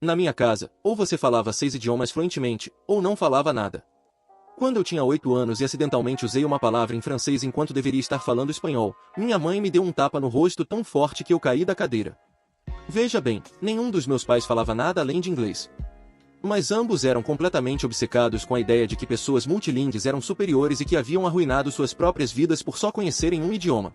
Na minha casa, ou você falava 6 idiomas fluentemente, ou não falava nada. Quando eu tinha 8 anos e acidentalmente usei uma palavra em francês enquanto deveria estar falando espanhol, minha mãe me deu um tapa no rosto tão forte que eu caí da cadeira. Veja bem, nenhum dos meus pais falava nada além de inglês. Mas ambos eram completamente obcecados com a ideia de que pessoas multilingües eram superiores e que haviam arruinado suas próprias vidas por só conhecerem um idioma.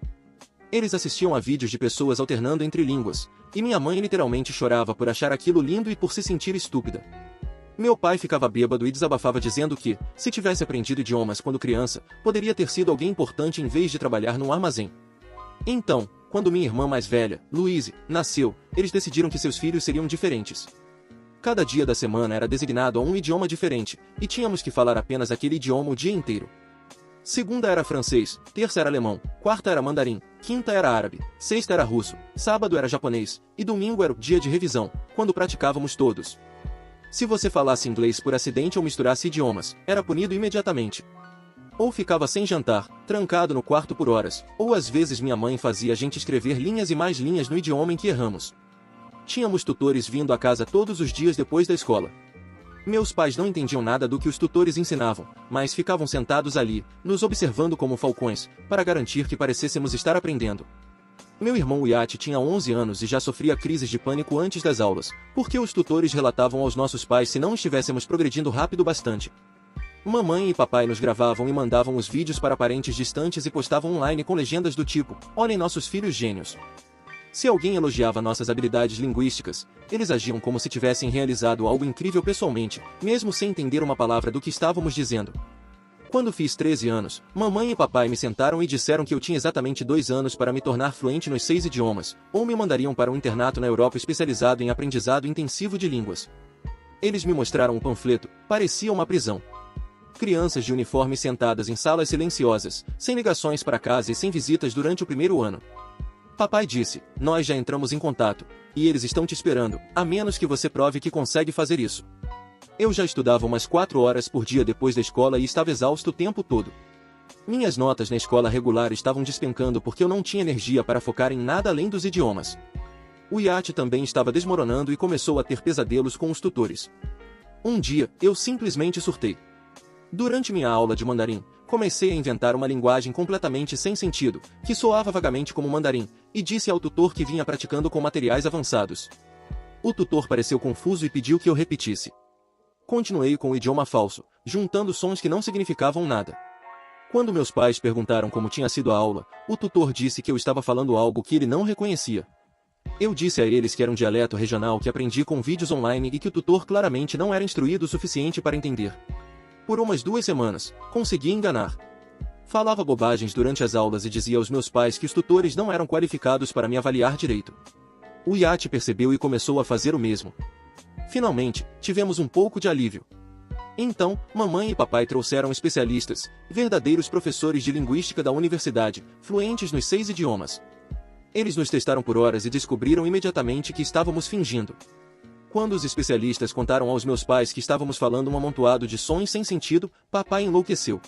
Eles assistiam a vídeos de pessoas alternando entre línguas, e minha mãe literalmente chorava por achar aquilo lindo e por se sentir estúpida. Meu pai ficava bêbado e desabafava dizendo que, se tivesse aprendido idiomas quando criança, poderia ter sido alguém importante em vez de trabalhar num armazém. Então, quando minha irmã mais velha, Louise, nasceu, eles decidiram que seus filhos seriam diferentes. Cada dia da semana era designado a um idioma diferente, e tínhamos que falar apenas aquele idioma o dia inteiro. Segunda era francês, terça era alemão, quarta era mandarim, quinta era árabe, sexta era russo, sábado era japonês, e domingo era o dia de revisão, quando praticávamos todos. Se você falasse inglês por acidente ou misturasse idiomas, era punido imediatamente. Ou ficava sem jantar, trancado no quarto por horas, ou às vezes minha mãe fazia a gente escrever linhas e mais linhas no idioma em que erramos. Tínhamos tutores vindo a casa todos os dias depois da escola. Meus pais não entendiam nada do que os tutores ensinavam, mas ficavam sentados ali, nos observando como falcões, para garantir que parecêssemos estar aprendendo. Meu irmão Wyatt tinha 11 anos e já sofria crises de pânico antes das aulas, porque os tutores relatavam aos nossos pais se não estivéssemos progredindo rápido bastante. Mamãe e papai nos gravavam e mandavam os vídeos para parentes distantes e postavam online com legendas do tipo: "Olhem nossos filhos gênios." Se alguém elogiava nossas habilidades linguísticas, eles agiam como se tivessem realizado algo incrível pessoalmente, mesmo sem entender uma palavra do que estávamos dizendo. Quando fiz 13 anos, mamãe e papai me sentaram e disseram que eu tinha exatamente 2 anos para me tornar fluente nos 6 idiomas, ou me mandariam para um internato na Europa especializado em aprendizado intensivo de línguas. Eles me mostraram um panfleto, parecia uma prisão. Crianças de uniforme sentadas em salas silenciosas, sem ligações para casa e sem visitas durante o primeiro ano. Papai disse: "Nós já entramos em contato, e eles estão te esperando, a menos que você prove que consegue fazer isso." Eu já estudava umas 4 horas por dia depois da escola e estava exausto o tempo todo. Minhas notas na escola regular estavam despencando porque eu não tinha energia para focar em nada além dos idiomas. O iate também estava desmoronando e começou a ter pesadelos com os tutores. Um dia, eu simplesmente surtei. Durante minha aula de mandarim, comecei a inventar uma linguagem completamente sem sentido, que soava vagamente como mandarim, e disse ao tutor que vinha praticando com materiais avançados. O tutor pareceu confuso e pediu que eu repetisse. Continuei com o idioma falso, juntando sons que não significavam nada. Quando meus pais perguntaram como tinha sido a aula, o tutor disse que eu estava falando algo que ele não reconhecia. Eu disse a eles que era um dialeto regional que aprendi com vídeos online e que o tutor claramente não era instruído o suficiente para entender. Por umas 2 semanas, consegui enganar. Falava bobagens durante as aulas e dizia aos meus pais que os tutores não eram qualificados para me avaliar direito. O iate percebeu e começou a fazer o mesmo. Finalmente, tivemos um pouco de alívio. Então, mamãe e papai trouxeram especialistas, verdadeiros professores de linguística da universidade, fluentes nos 6 idiomas. Eles nos testaram por horas e descobriram imediatamente que estávamos fingindo. Quando os especialistas contaram aos meus pais que estávamos falando um amontoado de sons sem sentido, papai enlouqueceu.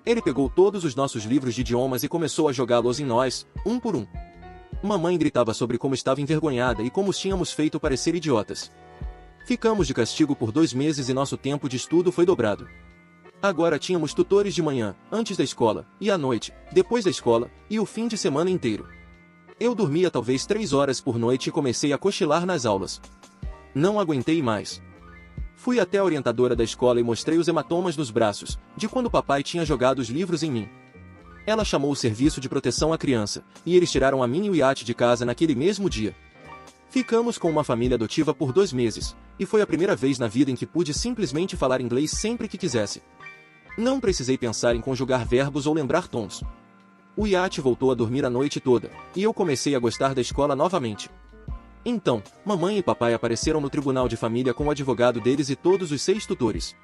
Ele pegou todos os nossos livros de idiomas e começou a jogá-los em nós, um por um. Mamãe gritava sobre como estava envergonhada e como os tínhamos feito parecer idiotas. Ficamos de castigo por 2 meses e nosso tempo de estudo foi dobrado. Agora tínhamos tutores de manhã, antes da escola, e à noite, depois da escola, e o fim de semana inteiro. Eu dormia talvez 3 horas por noite e comecei a cochilar nas aulas. Não aguentei mais. Fui até a orientadora da escola e mostrei os hematomas nos braços, de quando papai tinha jogado os livros em mim. Ela chamou o serviço de proteção à criança, e eles tiraram a mim e o iate de casa naquele mesmo dia. Ficamos com uma família adotiva por 2 meses, e foi a primeira vez na vida em que pude simplesmente falar inglês sempre que quisesse. Não precisei pensar em conjugar verbos ou lembrar tons. O iate voltou a dormir a noite toda, e eu comecei a gostar da escola novamente. Então, mamãe e papai apareceram no tribunal de família com o advogado deles e todos os 6 tutores.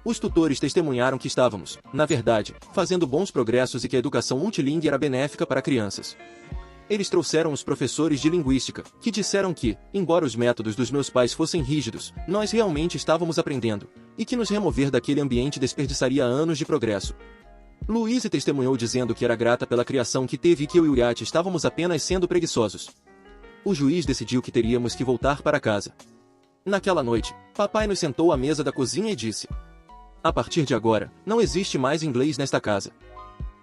Os tutores testemunharam que estávamos, na verdade, fazendo bons progressos e que a educação multilingüe era benéfica para crianças. Eles trouxeram os professores de linguística, que disseram que, embora os métodos dos meus pais fossem rígidos, nós realmente estávamos aprendendo, e que nos remover daquele ambiente desperdiçaria anos de progresso. Louise testemunhou dizendo que era grata pela criação que teve e que eu e o iate estávamos apenas sendo preguiçosos. O juiz decidiu que teríamos que voltar para casa. Naquela noite, papai nos sentou à mesa da cozinha e disse: a partir de agora, não existe mais inglês nesta casa.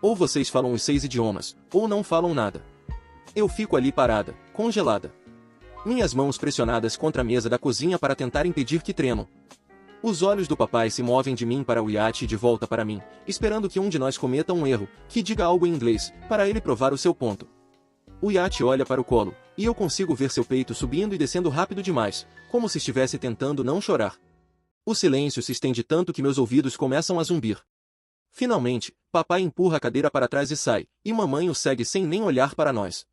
Ou vocês falam os 6 idiomas, ou não falam nada. Eu fico ali parada, congelada. Minhas mãos pressionadas contra a mesa da cozinha para tentar impedir que tremam. Os olhos do papai se movem de mim para o iate e de volta para mim, esperando que um de nós cometa um erro, que diga algo em inglês, para ele provar o seu ponto. O iate olha para o colo, e eu consigo ver seu peito subindo e descendo rápido demais, como se estivesse tentando não chorar. O silêncio se estende tanto que meus ouvidos começam a zumbir. Finalmente, papai empurra a cadeira para trás e sai, e mamãe o segue sem nem olhar para nós.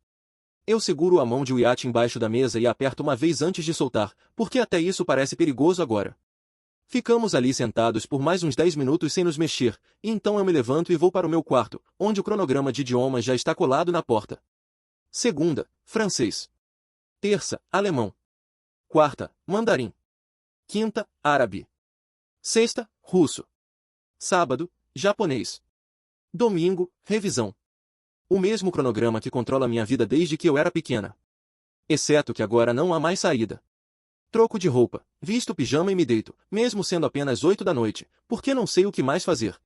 Eu seguro a mão de Wyatt embaixo da mesa e a aperto uma vez antes de soltar, porque até isso parece perigoso agora. Ficamos ali sentados por mais uns 10 minutos sem nos mexer, e então eu me levanto e vou para o meu quarto, onde o cronograma de idiomas já está colado na porta. Segunda, francês. Terça, alemão. Quarta, mandarim. Quinta, árabe. Sexta, russo. Sábado, japonês. Domingo, revisão. O mesmo cronograma que controla minha vida desde que eu era pequena. Exceto que agora não há mais saída. Troco de roupa, visto pijama e me deito, mesmo sendo apenas 8 da noite, porque não sei o que mais fazer.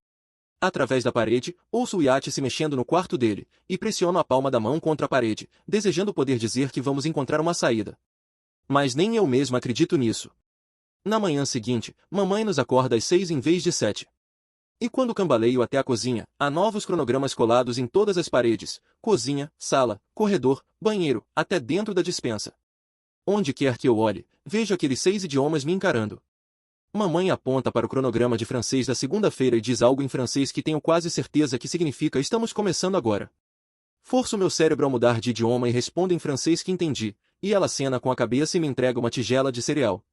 Através da parede, ouço o Wyatt se mexendo no quarto dele, e pressiono a palma da mão contra a parede, desejando poder dizer que vamos encontrar uma saída. Mas nem eu mesmo acredito nisso. Na manhã seguinte, mamãe nos acorda às 6 em vez de 7. E quando cambaleio até a cozinha, há novos cronogramas colados em todas as paredes, cozinha, sala, corredor, banheiro, até dentro da despensa. Onde quer que eu olhe, vejo aqueles 6 idiomas me encarando. Mamãe aponta para o cronograma de francês da segunda-feira e diz algo em francês que tenho quase certeza que significa estamos começando agora. Forço meu cérebro a mudar de idioma e respondo em francês que entendi, e ela acena com a cabeça e me entrega uma tigela de cereal.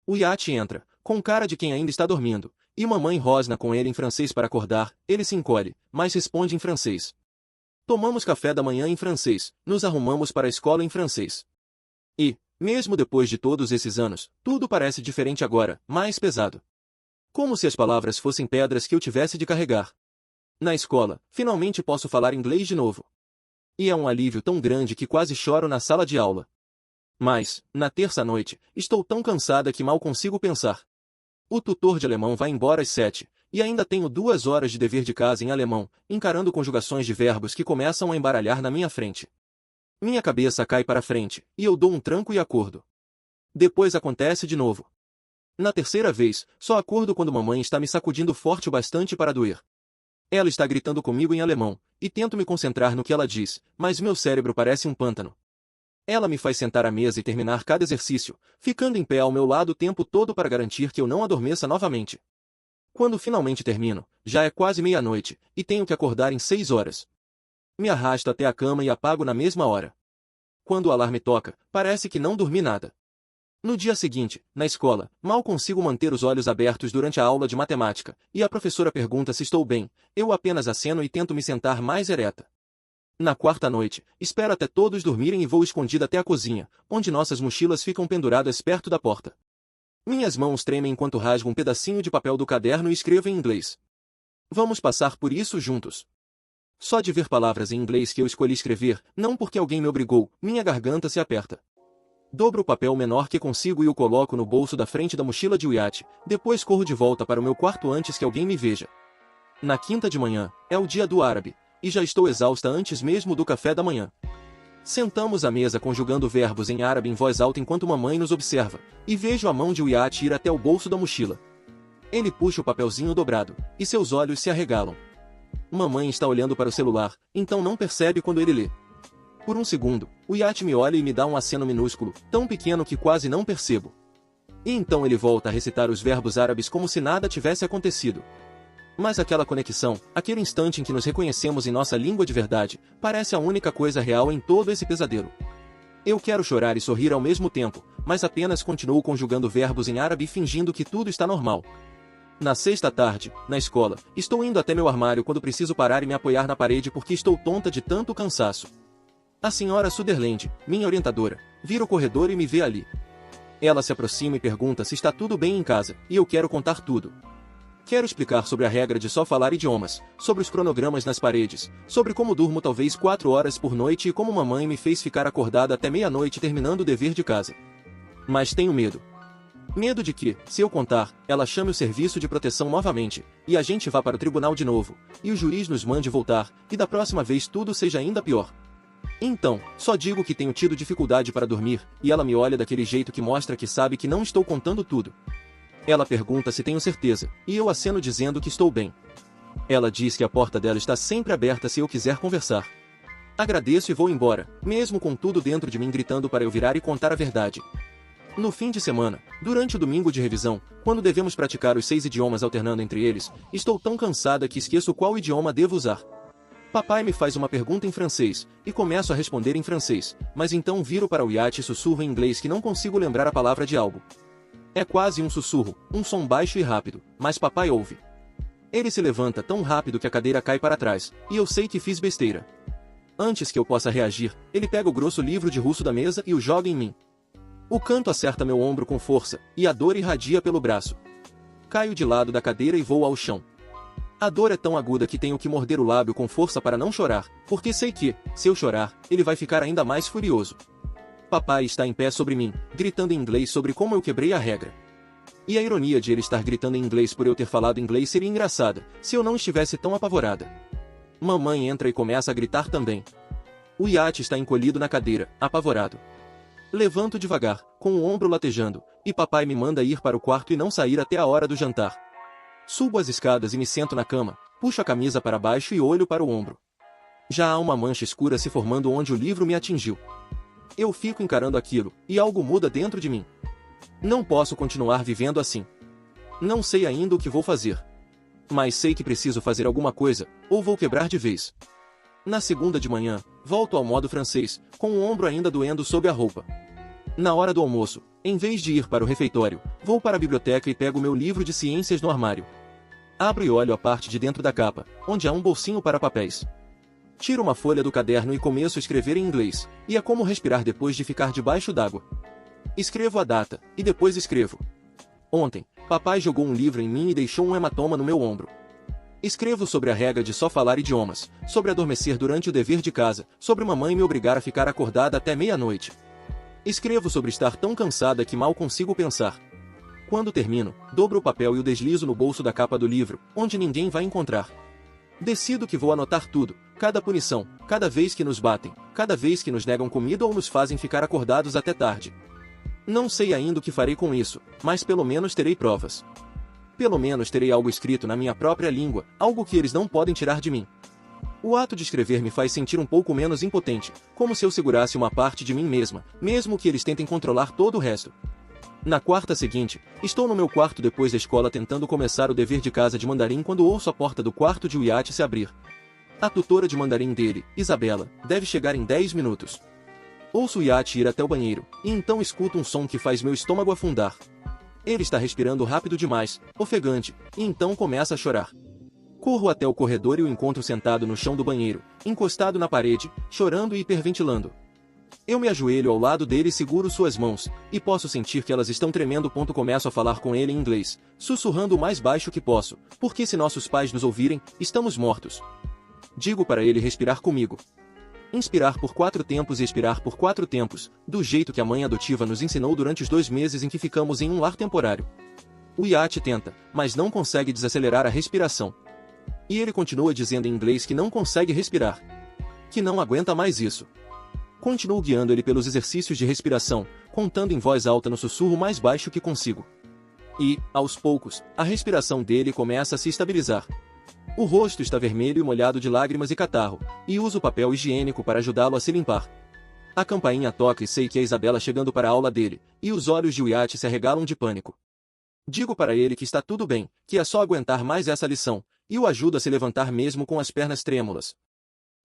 O Wyatt entra, com cara de quem ainda está dormindo, e mamãe rosna com ele em francês para acordar, ele se encolhe, mas responde em francês. Tomamos café da manhã em francês, nos arrumamos para a escola em francês. E, mesmo depois de todos esses anos, tudo parece diferente agora, mais pesado. Como se as palavras fossem pedras que eu tivesse de carregar. Na escola, finalmente posso falar inglês de novo. E é um alívio tão grande que quase choro na sala de aula. Mas, na terça-noite, estou tão cansada que mal consigo pensar. O tutor de alemão vai embora às 7, e ainda tenho 2 horas de dever de casa em alemão, encarando conjugações de verbos que começam a embaralhar na minha frente. Minha cabeça cai para frente, e eu dou um tranco e acordo. Depois acontece de novo. Na terceira vez, só acordo quando mamãe está me sacudindo forte o bastante para doer. Ela está gritando comigo em alemão, e tento me concentrar no que ela diz, mas meu cérebro parece um pântano. Ela me faz sentar à mesa e terminar cada exercício, ficando em pé ao meu lado o tempo todo para garantir que eu não adormeça novamente. Quando finalmente termino, já é quase meia-noite, e tenho que acordar em 6 horas. Me arrasto até a cama e apago na mesma hora. Quando o alarme toca, parece que não dormi nada. No dia seguinte, na escola, mal consigo manter os olhos abertos durante a aula de matemática, e a professora pergunta se estou bem, eu apenas aceno e tento me sentar mais ereta. Na quarta noite, espero até todos dormirem e vou escondida até a cozinha, onde nossas mochilas ficam penduradas perto da porta. Minhas mãos tremem enquanto rasgo um pedacinho de papel do caderno e escrevo em inglês. Vamos passar por isso juntos. Só de ver palavras em inglês que eu escolhi escrever, não porque alguém me obrigou, minha garganta se aperta. Dobro o papel menor que consigo e o coloco no bolso da frente da mochila de Wyatt, depois corro de volta para o meu quarto antes que alguém me veja. Na quinta de manhã, é o dia do árabe, e já estou exausta antes mesmo do café da manhã. Sentamos à mesa conjugando verbos em árabe em voz alta enquanto mamãe nos observa, e vejo a mão de Wyatt ir até o bolso da mochila. Ele puxa o papelzinho dobrado, e seus olhos se arregalam. Mamãe está olhando para o celular, então não percebe quando ele lê. Por um segundo, Wyatt me olha e me dá um aceno minúsculo, tão pequeno que quase não percebo. E então ele volta a recitar os verbos árabes como se nada tivesse acontecido. Mas aquela conexão, aquele instante em que nos reconhecemos em nossa língua de verdade, parece a única coisa real em todo esse pesadelo. Eu quero chorar e sorrir ao mesmo tempo, mas apenas continuo conjugando verbos em árabe e fingindo que tudo está normal. Na sexta tarde, na escola, estou indo até meu armário quando preciso parar e me apoiar na parede porque estou tonta de tanto cansaço. A senhora Sutherland, minha orientadora, vira o corredor e me vê ali. Ela se aproxima e pergunta se está tudo bem em casa, e eu quero contar tudo. Quero explicar sobre a regra de só falar idiomas, sobre os cronogramas nas paredes, sobre como durmo talvez 4 horas por noite e como mamãe me fez ficar acordada até meia-noite terminando o dever de casa. Mas tenho medo. Medo de que, se eu contar, ela chame o serviço de proteção novamente, e a gente vá para o tribunal de novo, e o juiz nos mande voltar, e da próxima vez tudo seja ainda pior. Então, só digo que tenho tido dificuldade para dormir, e ela me olha daquele jeito que mostra que sabe que não estou contando tudo. Ela pergunta se tenho certeza, e eu aceno dizendo que estou bem. Ela diz que a porta dela está sempre aberta se eu quiser conversar. Agradeço e vou embora, mesmo com tudo dentro de mim gritando para eu virar e contar a verdade. No fim de semana, durante o domingo de revisão, quando devemos praticar os 6 idiomas alternando entre eles, estou tão cansada que esqueço qual idioma devo usar. Papai me faz uma pergunta em francês, e começo a responder em francês, mas então viro para o iate e sussurro em inglês que não consigo lembrar a palavra de algo. É quase um sussurro, um som baixo e rápido, mas papai ouve. Ele se levanta tão rápido que a cadeira cai para trás, e eu sei que fiz besteira. Antes que eu possa reagir, ele pega o grosso livro de russo da mesa e o joga em mim. O canto acerta meu ombro com força, e a dor irradia pelo braço. Caio de lado da cadeira e vou ao chão. A dor é tão aguda que tenho que morder o lábio com força para não chorar, porque sei que, se eu chorar, ele vai ficar ainda mais furioso. Papai está em pé sobre mim, gritando em inglês sobre como eu quebrei a regra. E a ironia de ele estar gritando em inglês por eu ter falado inglês seria engraçada, se eu não estivesse tão apavorada. Mamãe entra e começa a gritar também. O iate está encolhido na cadeira, apavorado. Levanto devagar, com o ombro latejando, e papai me manda ir para o quarto e não sair até a hora do jantar. Subo as escadas e me sento na cama, puxo a camisa para baixo e olho para o ombro. Já há uma mancha escura se formando onde o livro me atingiu. Eu fico encarando aquilo, e algo muda dentro de mim. Não posso continuar vivendo assim. Não sei ainda o que vou fazer. Mas sei que preciso fazer alguma coisa, ou vou quebrar de vez. Na segunda de manhã, volto ao modo francês, com o ombro ainda doendo sob a roupa. Na hora do almoço, em vez de ir para o refeitório, vou para a biblioteca e pego meu livro de ciências no armário. Abro e olho a parte de dentro da capa, onde há um bolsinho para papéis. Tiro uma folha do caderno e começo a escrever em inglês, e é como respirar depois de ficar debaixo d'água. Escrevo a data, e depois escrevo. Ontem, papai jogou um livro em mim e deixou um hematoma no meu ombro. Escrevo sobre a regra de só falar idiomas, sobre adormecer durante o dever de casa, sobre mamãe me obrigar a ficar acordada até meia-noite. Escrevo sobre estar tão cansada que mal consigo pensar. Quando termino, dobro o papel e o deslizo no bolso da capa do livro, onde ninguém vai encontrar. Decido que vou anotar tudo, cada punição, cada vez que nos batem, cada vez que nos negam comida ou nos fazem ficar acordados até tarde. Não sei ainda o que farei com isso, mas pelo menos terei provas. Pelo menos terei algo escrito na minha própria língua, algo que eles não podem tirar de mim. O ato de escrever me faz sentir um pouco menos impotente, como se eu segurasse uma parte de mim mesma, mesmo que eles tentem controlar todo o resto. Na quarta seguinte, estou no meu quarto depois da escola tentando começar o dever de casa de mandarim quando ouço a porta do quarto de Wyatt se abrir. A tutora de mandarim dele, Isabela, deve chegar em 10 minutos. Ouço Wyatt ir até o banheiro, e então escuto um som que faz meu estômago afundar. Ele está respirando rápido demais, ofegante, e então começa a chorar. Corro até o corredor e o encontro sentado no chão do banheiro, encostado na parede, chorando e hiperventilando. Eu me ajoelho ao lado dele e seguro suas mãos, e posso sentir que elas estão tremendo. Começo a falar com ele em inglês, sussurrando o mais baixo que posso, porque se nossos pais nos ouvirem, estamos mortos. Digo para ele respirar comigo. Inspirar por 4 tempos e expirar por 4 tempos, do jeito que a mãe adotiva nos ensinou durante os 2 meses em que ficamos em um lar temporário. O Wyatt tenta, mas não consegue desacelerar a respiração. E ele continua dizendo em inglês que não consegue respirar. Que não aguenta mais isso. Continuo guiando ele pelos exercícios de respiração, contando em voz alta no sussurro mais baixo que consigo. E, aos poucos, a respiração dele começa a se estabilizar. O rosto está vermelho e molhado de lágrimas e catarro, e uso papel higiênico para ajudá-lo a se limpar. A campainha toca e sei que é Isabela chegando para a aula dele, e os olhos de Wyatt se arregalam de pânico. Digo para ele que está tudo bem, que é só aguentar mais essa lição, e o ajudo a se levantar mesmo com as pernas trêmulas.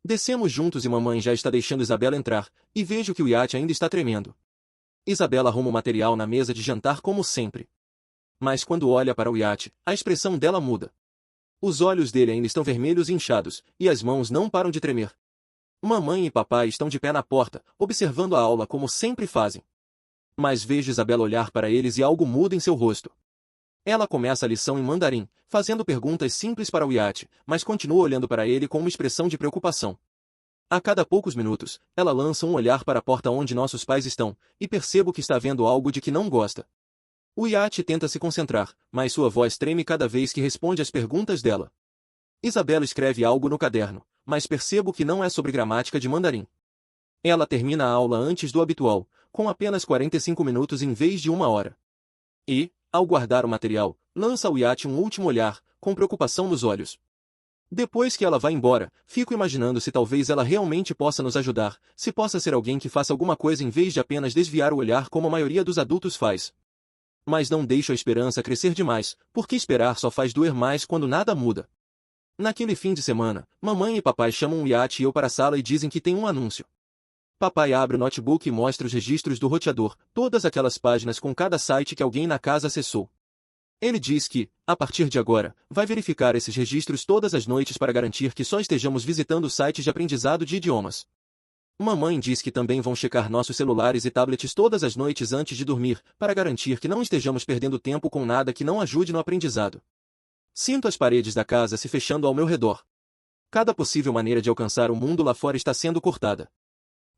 Descemos juntos e mamãe já está deixando Isabela entrar, e vejo que o Wyatt ainda está tremendo. Isabela arruma o material na mesa de jantar como sempre. Mas quando olha para o Wyatt, a expressão dela muda. Os olhos dele ainda estão vermelhos e inchados, e as mãos não param de tremer. Mamãe e papai estão de pé na porta, observando a aula como sempre fazem. Mas vejo Isabela olhar para eles e algo muda em seu rosto. Ela começa a lição em mandarim, fazendo perguntas simples para o Wyatt, mas continua olhando para ele com uma expressão de preocupação. A cada poucos minutos, ela lança um olhar para a porta onde nossos pais estão, e percebo que está vendo algo de que não gosta. O iate tenta se concentrar, mas sua voz treme cada vez que responde às perguntas dela. Isabela escreve algo no caderno, mas percebo que não é sobre gramática de mandarim. Ela termina a aula antes do habitual, com apenas 45 minutos em vez de 1 hora. E, ao guardar o material, lança ao iate um último olhar, com preocupação nos olhos. Depois que ela vai embora, fico imaginando se talvez ela realmente possa nos ajudar, se possa ser alguém que faça alguma coisa em vez de apenas desviar o olhar como a maioria dos adultos faz. Mas não deixo a esperança crescer demais, porque esperar só faz doer mais quando nada muda. Naquele fim de semana, mamãe e papai chamam o iate e eu para a sala e dizem que tem um anúncio. Papai abre o notebook e mostra os registros do roteador, todas aquelas páginas com cada site que alguém na casa acessou. Ele diz que, a partir de agora, vai verificar esses registros todas as noites para garantir que só estejamos visitando sites de aprendizado de idiomas. Mamãe diz que também vão checar nossos celulares e tablets todas as noites antes de dormir, para garantir que não estejamos perdendo tempo com nada que não ajude no aprendizado. Sinto as paredes da casa se fechando ao meu redor. Cada possível maneira de alcançar o mundo lá fora está sendo cortada.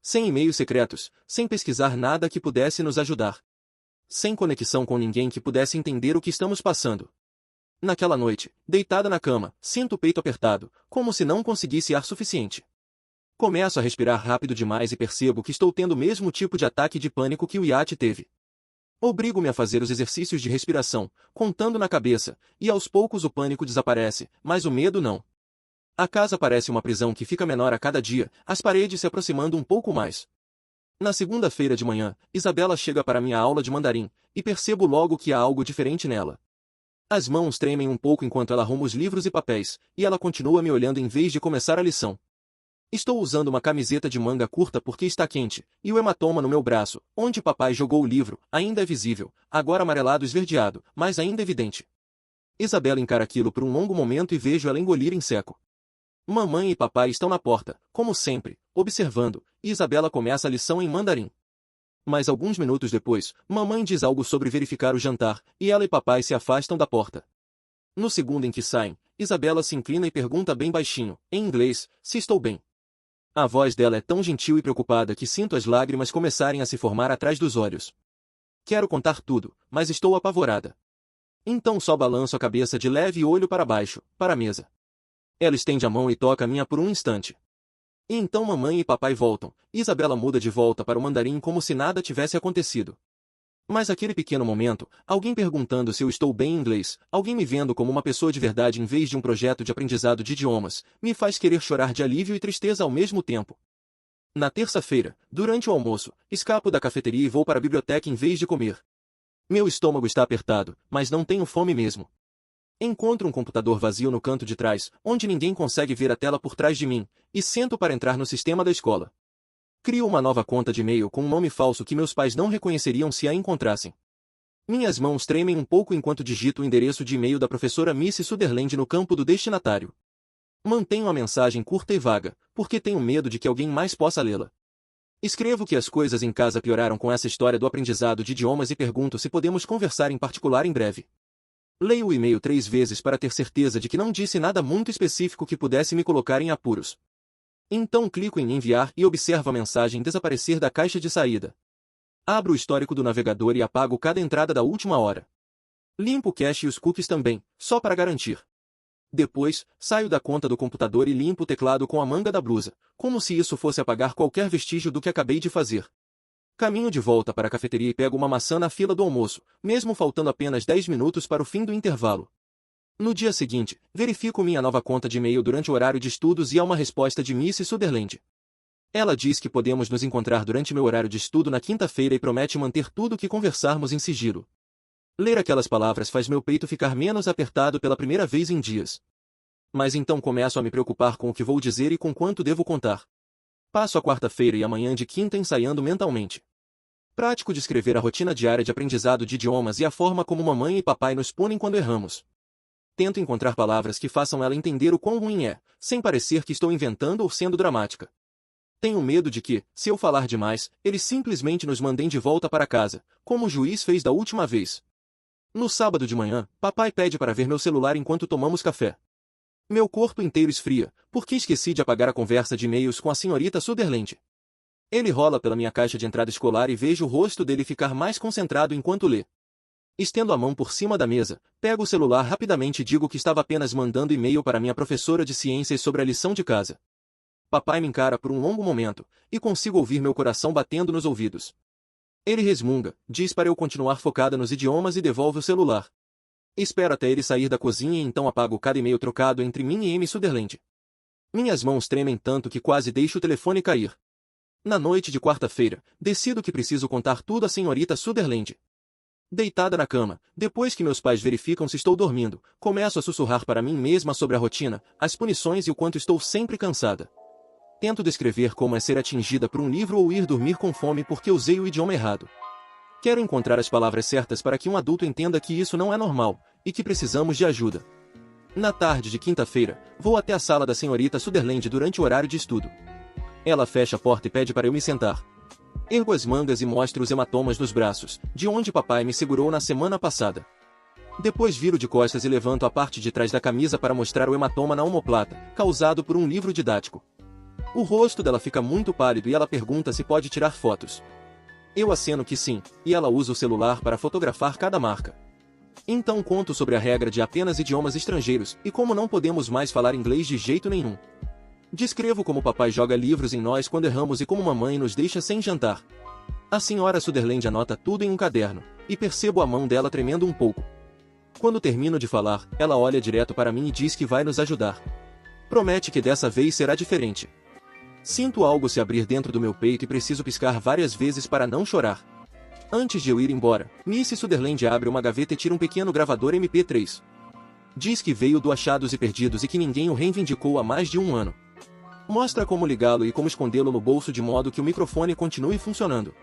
Sem e-mails secretos, sem pesquisar nada que pudesse nos ajudar. Sem conexão com ninguém que pudesse entender o que estamos passando. Naquela noite, deitada na cama, sinto o peito apertado, como se não conseguisse ar suficiente. Começo a respirar rápido demais e percebo que estou tendo o mesmo tipo de ataque de pânico que o iate teve. Obrigo-me a fazer os exercícios de respiração, contando na cabeça, e aos poucos o pânico desaparece, mas o medo não. A casa parece uma prisão que fica menor a cada dia, as paredes se aproximando um pouco mais. Na segunda-feira de manhã, Isabela chega para minha aula de mandarim, e percebo logo que há algo diferente nela. As mãos tremem um pouco enquanto ela arruma os livros e papéis, e ela continua me olhando em vez de começar a lição. Estou usando uma camiseta de manga curta porque está quente, e o hematoma no meu braço, onde papai jogou o livro, ainda é visível, agora amarelado esverdeado, mas ainda evidente. Isabela encara aquilo por um longo momento e vejo ela engolir em seco. Mamãe e papai estão na porta, como sempre, observando, e Isabela começa a lição em mandarim. Mas alguns minutos depois, mamãe diz algo sobre verificar o jantar, e ela e papai se afastam da porta. No segundo em que saem, Isabela se inclina e pergunta bem baixinho, em inglês, se estou bem. A voz dela é tão gentil e preocupada que sinto as lágrimas começarem a se formar atrás dos olhos. Quero contar tudo, mas estou apavorada. Então só balanço a cabeça de leve e olho para baixo, para a mesa. Ela estende a mão e toca a minha por um instante. E então mamãe e papai voltam, e Isabela muda de volta para o mandarim como se nada tivesse acontecido. Mas aquele pequeno momento, alguém perguntando se eu estou bem em inglês, alguém me vendo como uma pessoa de verdade em vez de um projeto de aprendizado de idiomas, me faz querer chorar de alívio e tristeza ao mesmo tempo. Na terça-feira, durante o almoço, escapo da cafeteria e vou para a biblioteca em vez de comer. Meu estômago está apertado, mas não tenho fome mesmo. Encontro um computador vazio no canto de trás, onde ninguém consegue ver a tela por trás de mim, e sento para entrar no sistema da escola. Crio uma nova conta de e-mail com um nome falso que meus pais não reconheceriam se a encontrassem. Minhas mãos tremem um pouco enquanto digito o endereço de e-mail da professora Miss Sutherland no campo do destinatário. Mantenho a mensagem curta e vaga, porque tenho medo de que alguém mais possa lê-la. Escrevo que as coisas em casa pioraram com essa história do aprendizado de idiomas e pergunto se podemos conversar em particular em breve. Leio o e-mail 3 vezes para ter certeza de que não disse nada muito específico que pudesse me colocar em apuros. Então clico em enviar e observo a mensagem desaparecer da caixa de saída. Abro o histórico do navegador e apago cada entrada da última hora. Limpo o cache e os cookies também, só para garantir. Depois, saio da conta do computador e limpo o teclado com a manga da blusa, como se isso fosse apagar qualquer vestígio do que acabei de fazer. Caminho de volta para a cafeteria e pego uma maçã na fila do almoço, mesmo faltando apenas 10 minutos para o fim do intervalo. No dia seguinte, verifico minha nova conta de e-mail durante o horário de estudos e há uma resposta de Miss Sutherland. Ela diz que podemos nos encontrar durante meu horário de estudo na quinta-feira e promete manter tudo o que conversarmos em sigilo. Ler aquelas palavras faz meu peito ficar menos apertado pela primeira vez em dias. Mas então começo a me preocupar com o que vou dizer e com quanto devo contar. Passo a quarta-feira e a manhã de quinta ensaiando mentalmente. Prático de escrever a rotina diária de aprendizado de idiomas e a forma como mamãe e papai nos punem quando erramos. Tento encontrar palavras que façam ela entender o quão ruim é, sem parecer que estou inventando ou sendo dramática. Tenho medo de que, se eu falar demais, eles simplesmente nos mandem de volta para casa, como o juiz fez da última vez. No sábado de manhã, papai pede para ver meu celular enquanto tomamos café. Meu corpo inteiro esfria, porque esqueci de apagar a conversa de e-mails com a senhorita Sutherland. Ele rola pela minha caixa de entrada escolar e vejo o rosto dele ficar mais concentrado enquanto lê. Estendo a mão por cima da mesa, pego o celular rapidamente e digo que estava apenas mandando e-mail para minha professora de ciências sobre a lição de casa. Papai me encara por um longo momento, e consigo ouvir meu coração batendo nos ouvidos. Ele resmunga, diz para eu continuar focada nos idiomas e devolve o celular. Espero até ele sair da cozinha e então apago cada e-mail trocado entre mim e M. Sutherland. Minhas mãos tremem tanto que quase deixo o telefone cair. Na noite de quarta-feira, decido que preciso contar tudo à senhorita Sutherland. Deitada na cama, depois que meus pais verificam se estou dormindo, começo a sussurrar para mim mesma sobre a rotina, as punições e o quanto estou sempre cansada. Tento descrever como é ser atingida por um livro ou ir dormir com fome porque usei o idioma errado. Quero encontrar as palavras certas para que um adulto entenda que isso não é normal, e que precisamos de ajuda. Na tarde de quinta-feira, vou até a sala da senhorita Sutherland durante o horário de estudo. Ela fecha a porta e pede para eu me sentar. Ergo as mangas e mostro os hematomas nos braços, de onde papai me segurou na semana passada. Depois viro de costas e levanto a parte de trás da camisa para mostrar o hematoma na omoplata, causado por um livro didático. O rosto dela fica muito pálido e ela pergunta se pode tirar fotos. Eu aceno que sim, e ela usa o celular para fotografar cada marca. Então conto sobre a regra de apenas idiomas estrangeiros e como não podemos mais falar inglês de jeito nenhum. Descrevo como papai joga livros em nós quando erramos e como mamãe nos deixa sem jantar. A senhora Sutherland anota tudo em um caderno, e percebo a mão dela tremendo um pouco. Quando termino de falar, ela olha direto para mim e diz que vai nos ajudar. Promete que dessa vez será diferente. Sinto algo se abrir dentro do meu peito e preciso piscar várias vezes para não chorar. Antes de eu ir embora, Miss Sutherland abre uma gaveta e tira um pequeno gravador MP3. Diz que veio do Achados e Perdidos e que ninguém o reivindicou há mais de um ano. Mostra como ligá-lo e como escondê-lo no bolso de modo que o microfone continue funcionando.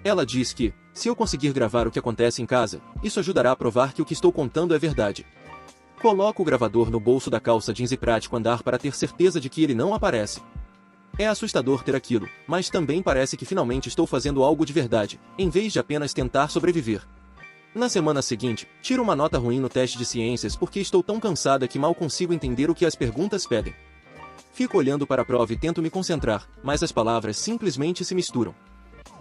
Ela diz que, se eu conseguir gravar o que acontece em casa, isso ajudará a provar que o que estou contando é verdade. Coloco o gravador no bolso da calça jeans e prático andar para ter certeza de que ele não aparece. É assustador ter aquilo, mas também parece que finalmente estou fazendo algo de verdade, em vez de apenas tentar sobreviver. Na semana seguinte, tiro uma nota ruim no teste de ciências porque estou tão cansada que mal consigo entender o que as perguntas pedem. Fico olhando para a prova e tento me concentrar, mas as palavras simplesmente se misturam.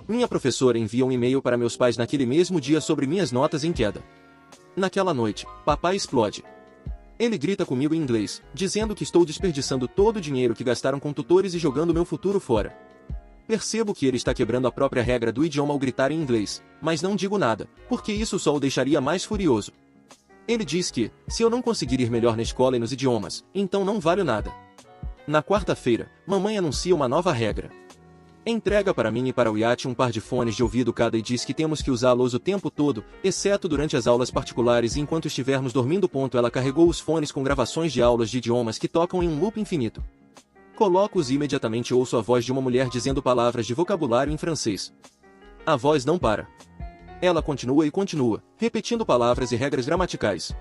Minha professora envia um e-mail para meus pais naquele mesmo dia sobre minhas notas em queda. Naquela noite, papai explode. Ele grita comigo em inglês, dizendo que estou desperdiçando todo o dinheiro que gastaram com tutores e jogando meu futuro fora. Percebo que ele está quebrando a própria regra do idioma ao gritar em inglês, mas não digo nada, porque isso só o deixaria mais furioso. Ele diz que, se eu não conseguir ir melhor na escola e nos idiomas, então não valho nada. Na quarta-feira, mamãe anuncia uma nova regra. Entrega para mim e para o iate um par de fones de ouvido cada e diz que temos que usá-los o tempo todo, exceto durante as aulas particulares e enquanto estivermos dormindo. Ela carregou os fones com gravações de aulas de idiomas que tocam em um loop infinito. Coloco-os e imediatamente ouço a voz de uma mulher dizendo palavras de vocabulário em francês. A voz não para. Ela continua e continua, repetindo palavras e regras gramaticais.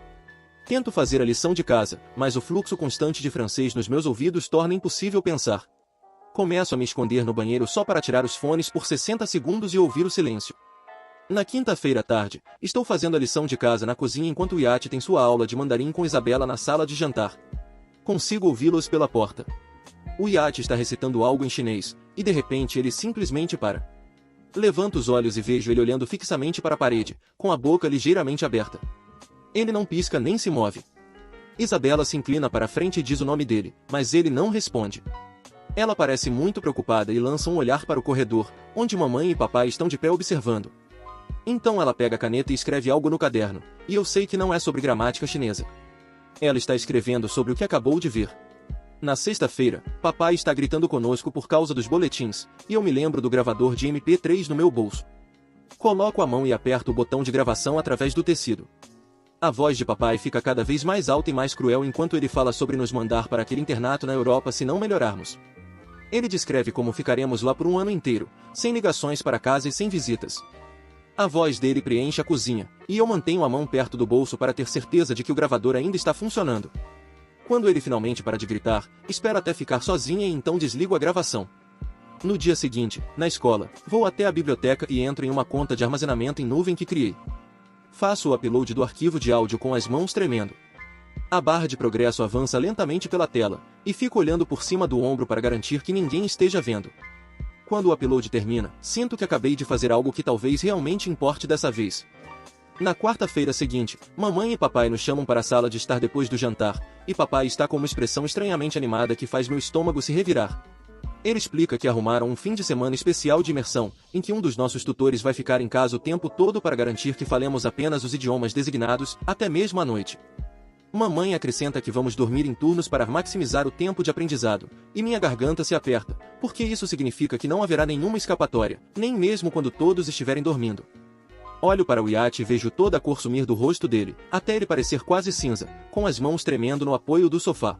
Tento fazer a lição de casa, mas o fluxo constante de francês nos meus ouvidos torna impossível pensar. Começo a me esconder no banheiro só para tirar os fones por 60 segundos e ouvir o silêncio. Na quinta-feira à tarde, estou fazendo a lição de casa na cozinha enquanto o iate tem sua aula de mandarim com Isabela na sala de jantar. Consigo ouvi-los pela porta. O iate está recitando algo em chinês, e de repente ele simplesmente para. Levanto os olhos e vejo ele olhando fixamente para a parede, com a boca ligeiramente aberta. Ele não pisca nem se move. Isabela se inclina para a frente e diz o nome dele, mas ele não responde. Ela parece muito preocupada e lança um olhar para o corredor, onde mamãe e papai estão de pé observando. Então ela pega a caneta e escreve algo no caderno, e eu sei que não é sobre gramática chinesa. Ela está escrevendo sobre o que acabou de ver. Na sexta-feira, papai está gritando conosco por causa dos boletins, e eu me lembro do gravador de MP3 no meu bolso. Coloco a mão e aperto o botão de gravação através do tecido. A voz de papai fica cada vez mais alta e mais cruel enquanto ele fala sobre nos mandar para aquele internato na Europa se não melhorarmos. Ele descreve como ficaremos lá por um ano inteiro, sem ligações para casa e sem visitas. A voz dele preenche a cozinha, e eu mantenho a mão perto do bolso para ter certeza de que o gravador ainda está funcionando. Quando ele finalmente para de gritar, espero até ficar sozinha e então desligo a gravação. No dia seguinte, na escola, vou até a biblioteca e entro em uma conta de armazenamento em nuvem que criei. Faço o upload do arquivo de áudio com as mãos tremendo. A barra de progresso avança lentamente pela tela, e fico olhando por cima do ombro para garantir que ninguém esteja vendo. Quando o upload termina, sinto que acabei de fazer algo que talvez realmente importe dessa vez. Na quarta-feira seguinte, mamãe e papai nos chamam para a sala de estar depois do jantar, e papai está com uma expressão estranhamente animada que faz meu estômago se revirar. Ele explica que arrumaram um fim de semana especial de imersão, em que um dos nossos tutores vai ficar em casa o tempo todo para garantir que falemos apenas os idiomas designados, até mesmo à noite. Mamãe acrescenta que vamos dormir em turnos para maximizar o tempo de aprendizado, e minha garganta se aperta, porque isso significa que não haverá nenhuma escapatória, nem mesmo quando todos estiverem dormindo. Olho para o iate e vejo toda a cor sumir do rosto dele, até ele parecer quase cinza, com as mãos tremendo no apoio do sofá.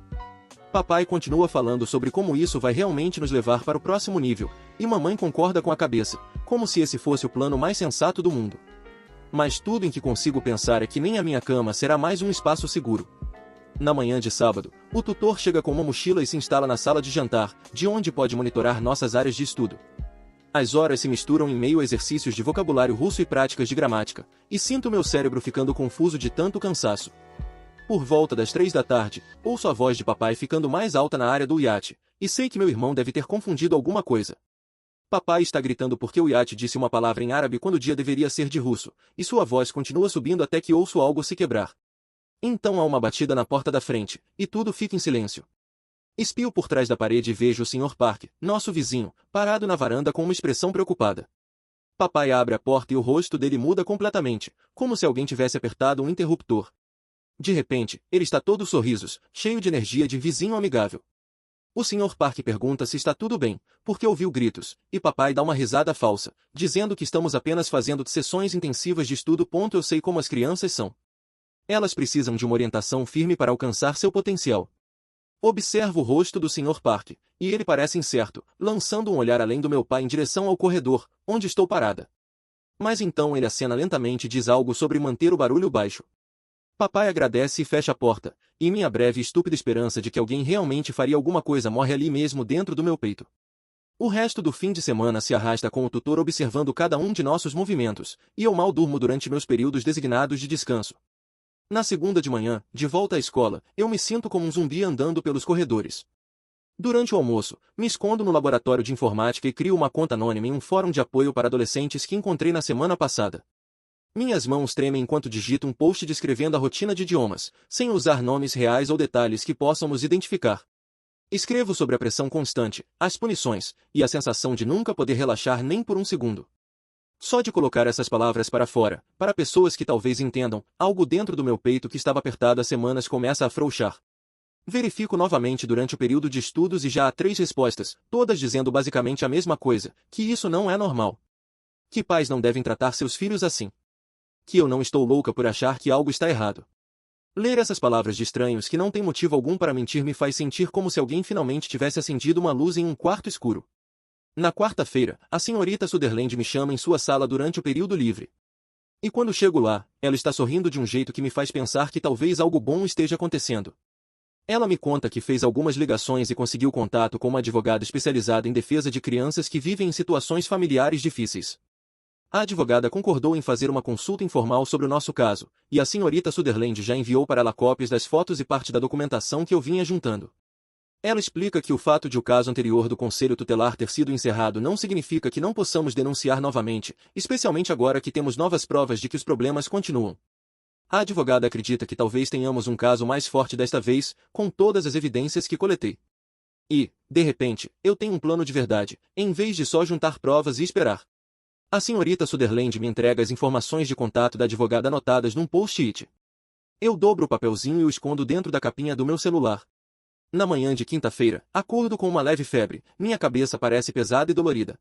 Papai continua falando sobre como isso vai realmente nos levar para o próximo nível, e mamãe concorda com a cabeça, como se esse fosse o plano mais sensato do mundo. Mas tudo em que consigo pensar é que nem a minha cama será mais um espaço seguro. Na manhã de sábado, o tutor chega com uma mochila e se instala na sala de jantar, de onde pode monitorar nossas áreas de estudo. As horas se misturam em meio a exercícios de vocabulário russo e práticas de gramática, e sinto meu cérebro ficando confuso de tanto cansaço. Por volta das 3 da tarde, ouço a voz de papai ficando mais alta na área do iate, e sei que meu irmão deve ter confundido alguma coisa. Papai está gritando porque o iate disse uma palavra em árabe quando o dia deveria ser de russo, e sua voz continua subindo até que ouço algo se quebrar. Então há uma batida na porta da frente, e tudo fica em silêncio. Espio por trás da parede e vejo o Sr. Park, nosso vizinho, parado na varanda com uma expressão preocupada. Papai abre a porta e o rosto dele muda completamente, como se alguém tivesse apertado um interruptor. De repente, ele está todo sorrisos, cheio de energia de vizinho amigável. O Sr. Park pergunta se está tudo bem, porque ouviu gritos, e papai dá uma risada falsa, dizendo que estamos apenas fazendo sessões intensivas de estudo. Eu sei como as crianças são. Elas precisam de uma orientação firme para alcançar seu potencial. Observo o rosto do Sr. Park, e ele parece incerto, lançando um olhar além do meu pai em direção ao corredor, onde estou parada. Mas então ele acena lentamente e diz algo sobre manter o barulho baixo. Papai agradece e fecha a porta, e minha breve e estúpida esperança de que alguém realmente faria alguma coisa morre ali mesmo dentro do meu peito. O resto do fim de semana se arrasta com o tutor observando cada um de nossos movimentos, e eu mal durmo durante meus períodos designados de descanso. Na segunda de manhã, de volta à escola, eu me sinto como um zumbi andando pelos corredores. Durante o almoço, me escondo no laboratório de informática e crio uma conta anônima em um fórum de apoio para adolescentes que encontrei na semana passada. Minhas mãos tremem enquanto digito um post descrevendo a rotina de idiomas, sem usar nomes reais ou detalhes que possam nos identificar. Escrevo sobre a pressão constante, as punições, e a sensação de nunca poder relaxar nem por um segundo. Só de colocar essas palavras para fora, para pessoas que talvez entendam, algo dentro do meu peito que estava apertado há semanas começa a afrouxar. Verifico novamente durante o período de estudos e já há 3 respostas, todas dizendo basicamente a mesma coisa, que isso não é normal. Que pais não devem tratar seus filhos assim. Que eu não estou louca por achar que algo está errado. Ler essas palavras de estranhos que não têm motivo algum para mentir me faz sentir como se alguém finalmente tivesse acendido uma luz em um quarto escuro. Na quarta-feira, a senhorita Sutherland me chama em sua sala durante o período livre. E quando chego lá, ela está sorrindo de um jeito que me faz pensar que talvez algo bom esteja acontecendo. Ela me conta que fez algumas ligações e conseguiu contato com uma advogada especializada em defesa de crianças que vivem em situações familiares difíceis. A advogada concordou em fazer uma consulta informal sobre o nosso caso, e a senhorita Sutherland já enviou para ela cópias das fotos e parte da documentação que eu vinha juntando. Ela explica que o fato de o caso anterior do Conselho Tutelar ter sido encerrado não significa que não possamos denunciar novamente, especialmente agora que temos novas provas de que os problemas continuam. A advogada acredita que talvez tenhamos um caso mais forte desta vez, com todas as evidências que coletei. E, de repente, eu tenho um plano de verdade, em vez de só juntar provas e esperar. A senhorita Sutherland me entrega as informações de contato da advogada anotadas num post-it. Eu dobro o papelzinho e o escondo dentro da capinha do meu celular. Na manhã de quinta-feira, acordo com uma leve febre, minha cabeça parece pesada e dolorida.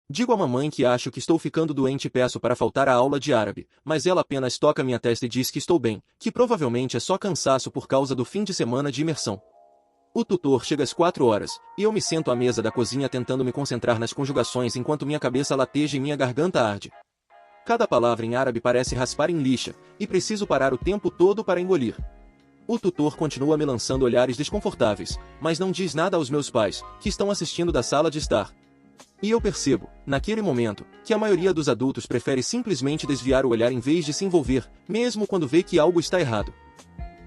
Digo à mamãe que acho que estou ficando doente e peço para faltar à aula de árabe, mas ela apenas toca minha testa e diz que estou bem, que provavelmente é só cansaço por causa do fim de semana de imersão. O tutor chega às 4 horas, e eu me sento à mesa da cozinha tentando me concentrar nas conjugações enquanto minha cabeça lateja e minha garganta arde. Cada palavra em árabe parece raspar em lixa, e preciso parar o tempo todo para engolir. O tutor continua me lançando olhares desconfortáveis, mas não diz nada aos meus pais, que estão assistindo da sala de estar. E eu percebo, naquele momento, que a maioria dos adultos prefere simplesmente desviar o olhar em vez de se envolver, mesmo quando vê que algo está errado.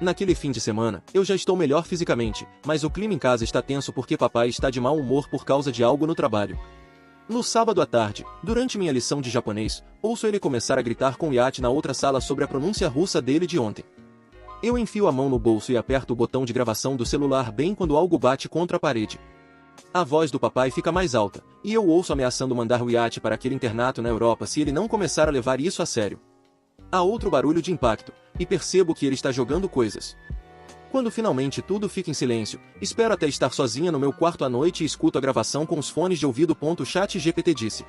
Naquele fim de semana, eu já estou melhor fisicamente, mas o clima em casa está tenso porque papai está de mau humor por causa de algo no trabalho. No sábado à tarde, durante minha lição de japonês, ouço ele começar a gritar com o Yacht na outra sala sobre a pronúncia russa dele de ontem. Eu enfio a mão no bolso e aperto o botão de gravação do celular bem quando algo bate contra a parede. A voz do papai fica mais alta, e eu ouço ameaçando mandar o Yacht para aquele internato na Europa se ele não começar a levar isso a sério. Há outro barulho de impacto, e percebo que ele está jogando coisas. Quando finalmente tudo fica em silêncio, espero até estar sozinha no meu quarto à noite e escuto a gravação com os fones de ouvido. ChatGPT disse.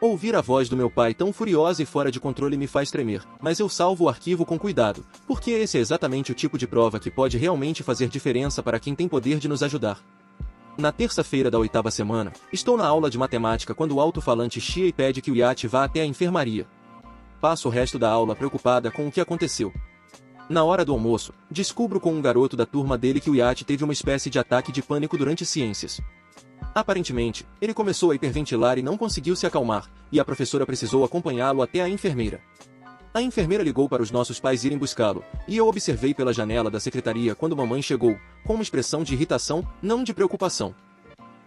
Ouvir a voz do meu pai tão furiosa e fora de controle me faz tremer, mas eu salvo o arquivo com cuidado, porque esse é exatamente o tipo de prova que pode realmente fazer diferença para quem tem poder de nos ajudar. Na terça-feira da 8ª semana, estou na aula de matemática quando o alto-falante chia e pede que o Yacht vá até a enfermaria. Passo o resto da aula preocupada com o que aconteceu. Na hora do almoço, descubro com um garoto da turma dele que o Yacht teve uma espécie de ataque de pânico durante ciências. Aparentemente, ele começou a hiperventilar e não conseguiu se acalmar, e a professora precisou acompanhá-lo até a enfermeira. A enfermeira ligou para os nossos pais irem buscá-lo, e eu observei pela janela da secretaria quando mamãe chegou, com uma expressão de irritação, não de preocupação.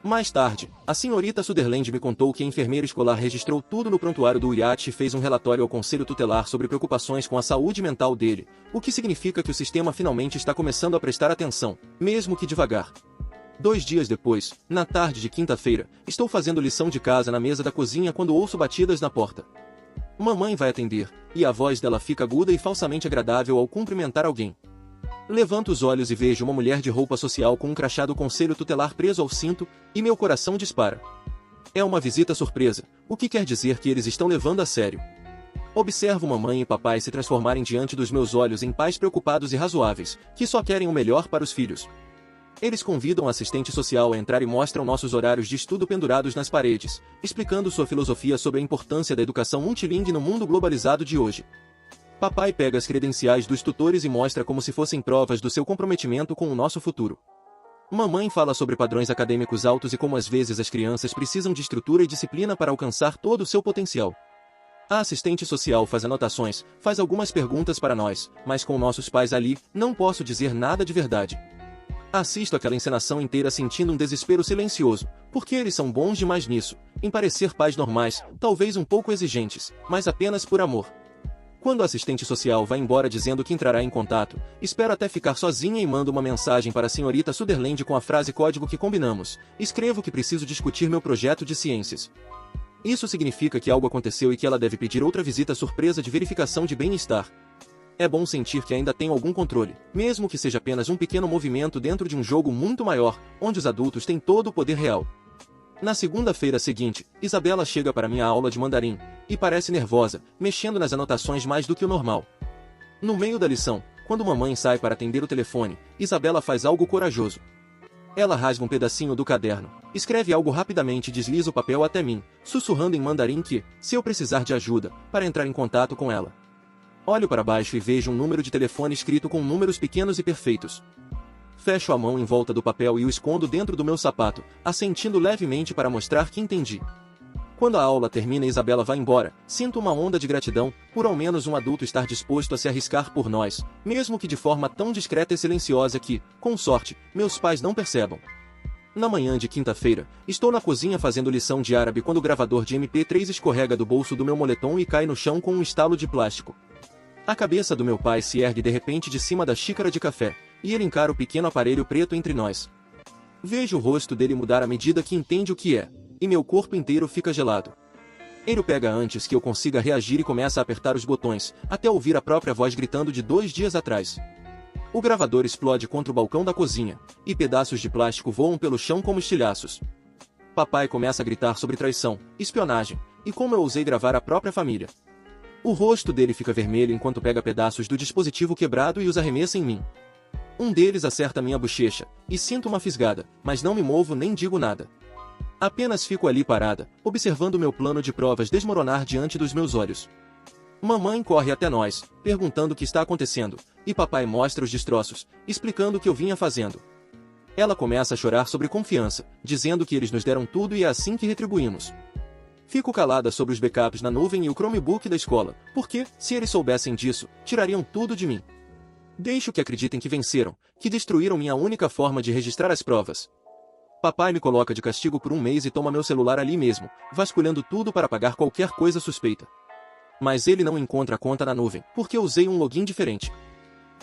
Mais tarde, a senhorita Sutherland me contou que a enfermeira escolar registrou tudo no prontuário do Yacht e fez um relatório ao conselho tutelar sobre preocupações com a saúde mental dele, o que significa que o sistema finalmente está começando a prestar atenção, mesmo que devagar. 2 dias depois, na tarde de quinta-feira, estou fazendo lição de casa na mesa da cozinha quando ouço batidas na porta. Mamãe vai atender, e a voz dela fica aguda e falsamente agradável ao cumprimentar alguém. Levanto os olhos e vejo uma mulher de roupa social com um crachá do conselho tutelar preso ao cinto, e meu coração dispara. É uma visita surpresa, o que quer dizer que eles estão levando a sério. Observo mamãe e papai se transformarem diante dos meus olhos em pais preocupados e razoáveis, que só querem o melhor para os filhos. Eles convidam a assistente social a entrar e mostram nossos horários de estudo pendurados nas paredes, explicando sua filosofia sobre a importância da educação multilingue no mundo globalizado de hoje. Papai pega as credenciais dos tutores e mostra como se fossem provas do seu comprometimento com o nosso futuro. Mamãe fala sobre padrões acadêmicos altos e como às vezes as crianças precisam de estrutura e disciplina para alcançar todo o seu potencial. A assistente social faz anotações, faz algumas perguntas para nós, mas com nossos pais ali, não posso dizer nada de verdade. Assisto aquela encenação inteira sentindo um desespero silencioso, porque eles são bons demais nisso, em parecer pais normais, talvez um pouco exigentes, mas apenas por amor. Quando a assistente social vai embora dizendo que entrará em contato, espero até ficar sozinha e mando uma mensagem para a senhorita Sutherland com a frase código que combinamos. Escrevo que preciso discutir meu projeto de ciências. Isso significa que algo aconteceu e que ela deve pedir outra visita surpresa de verificação de bem-estar. É bom sentir que ainda tenho algum controle, mesmo que seja apenas um pequeno movimento dentro de um jogo muito maior, onde os adultos têm todo o poder real. Na segunda-feira seguinte, Isabela chega para minha aula de mandarim, e parece nervosa, mexendo nas anotações mais do que o normal. No meio da lição, quando mamãe sai para atender o telefone, Isabela faz algo corajoso. Ela rasga um pedacinho do caderno, escreve algo rapidamente e desliza o papel até mim, sussurrando em mandarim que, se eu precisar de ajuda, para entrar em contato com ela. Olho para baixo e vejo um número de telefone escrito com números pequenos e perfeitos. Fecho a mão em volta do papel e o escondo dentro do meu sapato, assentindo levemente para mostrar que entendi. Quando a aula termina e Isabela vai embora, sinto uma onda de gratidão, por ao menos um adulto estar disposto a se arriscar por nós, mesmo que de forma tão discreta e silenciosa que, com sorte, meus pais não percebam. Na manhã de quinta-feira, estou na cozinha fazendo lição de árabe quando o gravador de MP3 escorrega do bolso do meu moletom e cai no chão com um estalo de plástico. A cabeça do meu pai se ergue de repente de cima da xícara de café, e ele encara o pequeno aparelho preto entre nós. Vejo o rosto dele mudar à medida que entende o que é, e meu corpo inteiro fica gelado. Ele o pega antes que eu consiga reagir e começa a apertar os botões, até ouvir a própria voz gritando de 2 dias atrás. O gravador explode contra o balcão da cozinha, e pedaços de plástico voam pelo chão como estilhaços. Papai começa a gritar sobre traição, espionagem, e como eu ousei gravar a própria família. O rosto dele fica vermelho enquanto pega pedaços do dispositivo quebrado e os arremessa em mim. Um deles acerta minha bochecha, e sinto uma fisgada, mas não me movo nem digo nada. Apenas fico ali parada, observando meu plano de provas desmoronar diante dos meus olhos. Mamãe corre até nós, perguntando o que está acontecendo, e papai mostra os destroços, explicando o que eu vinha fazendo. Ela começa a chorar sobre confiança, dizendo que eles nos deram tudo e é assim que retribuímos. Fico calada sobre os backups na nuvem e o Chromebook da escola, porque, se eles soubessem disso, tirariam tudo de mim. Deixo que acreditem que venceram, que destruíram minha única forma de registrar as provas. Papai me coloca de castigo por um mês e toma meu celular ali mesmo, vasculhando tudo para pagar qualquer coisa suspeita. Mas ele não encontra a conta na nuvem, porque eu usei um login diferente.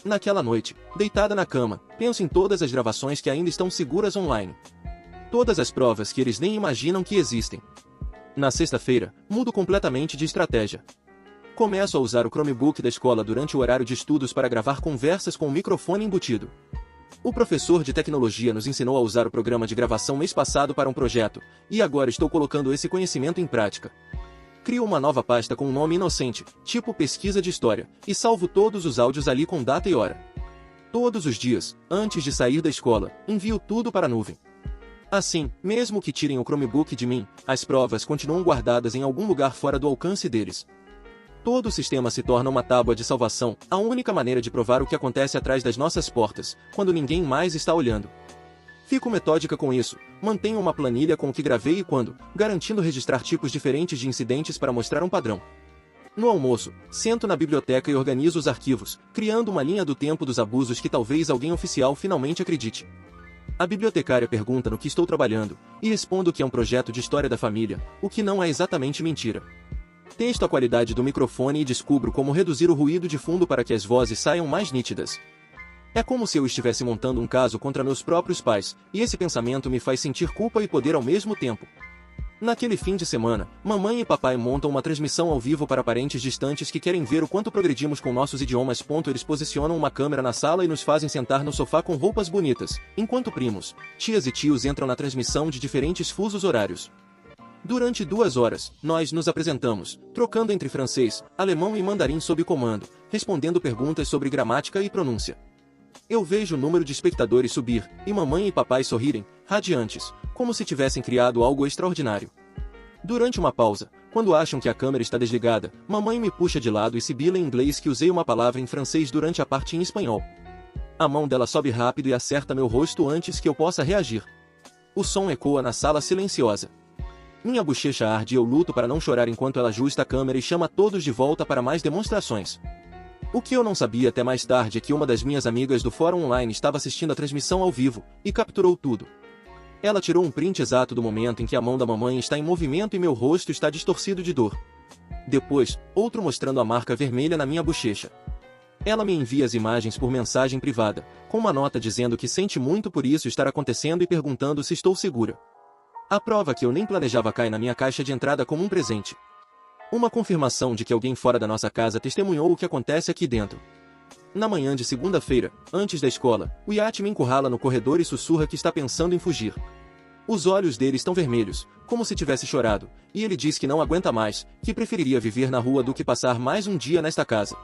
Naquela noite, deitada na cama, penso em todas as gravações que ainda estão seguras online. Todas as provas que eles nem imaginam que existem. Na sexta-feira, mudo completamente de estratégia. Começo a usar o Chromebook da escola durante o horário de estudos para gravar conversas com o microfone embutido. O professor de tecnologia nos ensinou a usar o programa de gravação mês passado para um projeto, e agora estou colocando esse conhecimento em prática. Crio uma nova pasta com um nome inocente, tipo pesquisa de história, e salvo todos os áudios ali com data e hora. Todos os dias, antes de sair da escola, envio tudo para a nuvem. Assim, mesmo que tirem o Chromebook de mim, as provas continuam guardadas em algum lugar fora do alcance deles. Todo o sistema se torna uma tábua de salvação, a única maneira de provar o que acontece atrás das nossas portas, quando ninguém mais está olhando. Fico metódica com isso, mantenho uma planilha com o que gravei e quando, garantindo registrar tipos diferentes de incidentes para mostrar um padrão. No almoço, sento na biblioteca e organizo os arquivos, criando uma linha do tempo dos abusos que talvez alguém oficial finalmente acredite. A bibliotecária pergunta no que estou trabalhando, e respondo que é um projeto de história da família, o que não é exatamente mentira. Testo a qualidade do microfone e descubro como reduzir o ruído de fundo para que as vozes saiam mais nítidas. É como se eu estivesse montando um caso contra meus próprios pais, e esse pensamento me faz sentir culpa e poder ao mesmo tempo. Naquele fim de semana, mamãe e papai montam uma transmissão ao vivo para parentes distantes que querem ver o quanto progredimos com nossos idiomas. Eles posicionam uma câmera na sala e nos fazem sentar no sofá com roupas bonitas, enquanto primos, tias e tios entram na transmissão de diferentes fusos horários. Durante 2 horas, nós nos apresentamos, trocando entre francês, alemão e mandarim sob comando, respondendo perguntas sobre gramática e pronúncia. Eu vejo o número de espectadores subir, e mamãe e papai sorrirem, radiantes, como se tivessem criado algo extraordinário. Durante uma pausa, quando acham que a câmera está desligada, mamãe me puxa de lado e sibila em inglês que usei uma palavra em francês durante a parte em espanhol. A mão dela sobe rápido e acerta meu rosto antes que eu possa reagir. O som ecoa na sala silenciosa. Minha bochecha arde e eu luto para não chorar enquanto ela ajusta a câmera e chama todos de volta para mais demonstrações. O que eu não sabia até mais tarde é que uma das minhas amigas do fórum online estava assistindo a transmissão ao vivo, e capturou tudo. Ela tirou um print exato do momento em que a mão da mamãe está em movimento e meu rosto está distorcido de dor. Depois, outro mostrando a marca vermelha na minha bochecha. Ela me envia as imagens por mensagem privada, com uma nota dizendo que sente muito por isso estar acontecendo e perguntando se estou segura. A prova que eu nem planejava cai na minha caixa de entrada como um presente. Uma confirmação de que alguém fora da nossa casa testemunhou o que acontece aqui dentro. Na manhã de segunda-feira, antes da escola, o Yacht me encurrala no corredor e sussurra que está pensando em fugir. Os olhos dele estão vermelhos, como se tivesse chorado, e ele diz que não aguenta mais, que preferiria viver na rua do que passar mais um dia nesta casa.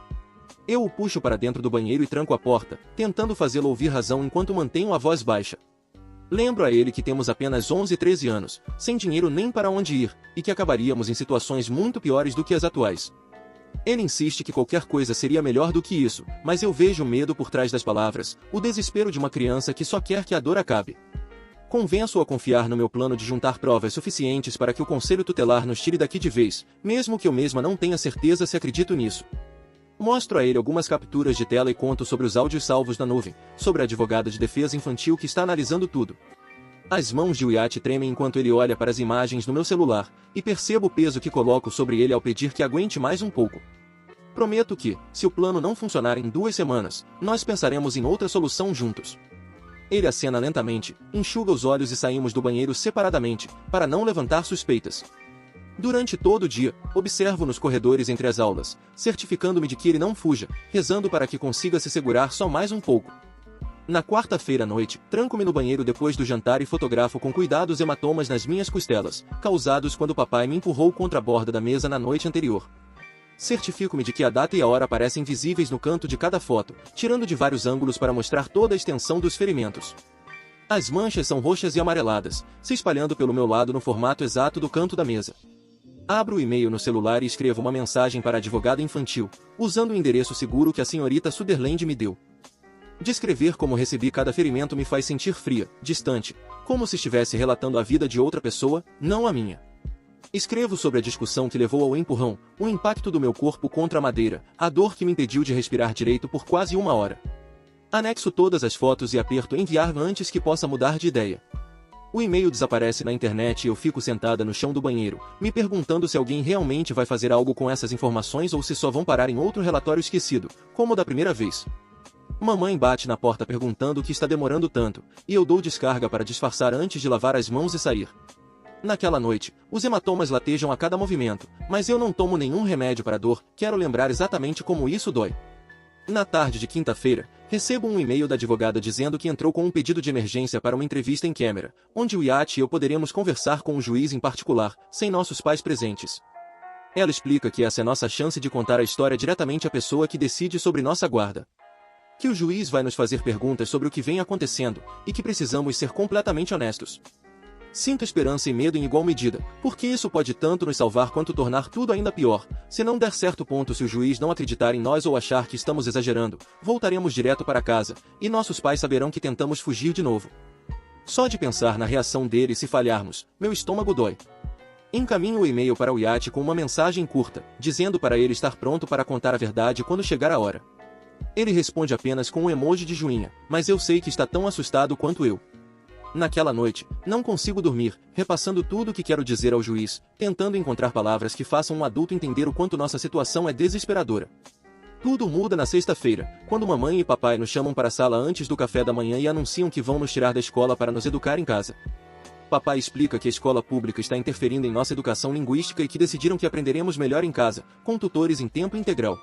Eu o puxo para dentro do banheiro e tranco a porta, tentando fazê-lo ouvir razão enquanto mantenho a voz baixa. Lembro a ele que temos apenas 11 e 13 anos, sem dinheiro nem para onde ir, e que acabaríamos em situações muito piores do que as atuais. Ele insiste que qualquer coisa seria melhor do que isso, mas eu vejo o medo por trás das palavras, o desespero de uma criança que só quer que a dor acabe. Convenço-o a confiar no meu plano de juntar provas suficientes para que o conselho tutelar nos tire daqui de vez, mesmo que eu mesma não tenha certeza se acredito nisso. Mostro a ele algumas capturas de tela e conto sobre os áudios salvos na nuvem, sobre a advogada de defesa infantil que está analisando tudo. As mãos de Wyatt tremem enquanto ele olha para as imagens no meu celular, e percebo o peso que coloco sobre ele ao pedir que aguente mais um pouco. Prometo que, se o plano não funcionar em 2 semanas, nós pensaremos em outra solução juntos. Ele acena lentamente, enxuga os olhos e saímos do banheiro separadamente, para não levantar suspeitas. Durante todo o dia, observo nos corredores entre as aulas, certificando-me de que ele não fuja, rezando para que consiga se segurar só mais um pouco. Na quarta-feira à noite, tranco-me no banheiro depois do jantar e fotografo com cuidado os hematomas nas minhas costelas, causados quando papai me empurrou contra a borda da mesa na noite anterior. Certifico-me de que a data e a hora aparecem visíveis no canto de cada foto, tirando de vários ângulos para mostrar toda a extensão dos ferimentos. As manchas são roxas e amareladas, se espalhando pelo meu lado no formato exato do canto da mesa. Abro o e-mail no celular e escrevo uma mensagem para a advogada infantil, usando o endereço seguro que a senhorita Sutherland me deu. Descrever como recebi cada ferimento me faz sentir fria, distante, como se estivesse relatando a vida de outra pessoa, não a minha. Escrevo sobre a discussão que levou ao empurrão, o impacto do meu corpo contra a madeira, a dor que me impediu de respirar direito por quase 1 hora. Anexo todas as fotos e aperto enviar antes que possa mudar de ideia. O e-mail desaparece na internet e eu fico sentada no chão do banheiro, me perguntando se alguém realmente vai fazer algo com essas informações ou se só vão parar em outro relatório esquecido, como o da primeira vez. Mamãe bate na porta perguntando o que está demorando tanto, e eu dou descarga para disfarçar antes de lavar as mãos e sair. Naquela noite, os hematomas latejam a cada movimento, mas eu não tomo nenhum remédio para a dor, quero lembrar exatamente como isso dói. Na tarde de quinta-feira, recebo um e-mail da advogada dizendo que entrou com um pedido de emergência para uma entrevista em câmera, onde o Iate e eu poderemos conversar com o juiz em particular, sem nossos pais presentes. Ela explica que essa é nossa chance de contar a história diretamente à pessoa que decide sobre nossa guarda. Que o juiz vai nos fazer perguntas sobre o que vem acontecendo, e que precisamos ser completamente honestos. Sinto esperança e medo em igual medida, porque isso pode tanto nos salvar quanto tornar tudo ainda pior. Se não der certo ponto, se o juiz não acreditar em nós ou achar que estamos exagerando, voltaremos direto para casa, e nossos pais saberão que tentamos fugir de novo. Só de pensar na reação dele se falharmos, meu estômago dói. Encaminho o e-mail para o Iate com uma mensagem curta, dizendo para ele estar pronto para contar a verdade quando chegar a hora. Ele responde apenas com um emoji de joinha, mas eu sei que está tão assustado quanto eu. Naquela noite, não consigo dormir, repassando tudo o que quero dizer ao juiz, tentando encontrar palavras que façam um adulto entender o quanto nossa situação é desesperadora. Tudo muda na sexta-feira, quando mamãe e papai nos chamam para a sala antes do café da manhã e anunciam que vão nos tirar da escola para nos educar em casa. Papai explica que a escola pública está interferindo em nossa educação linguística e que decidiram que aprenderemos melhor em casa, com tutores em tempo integral.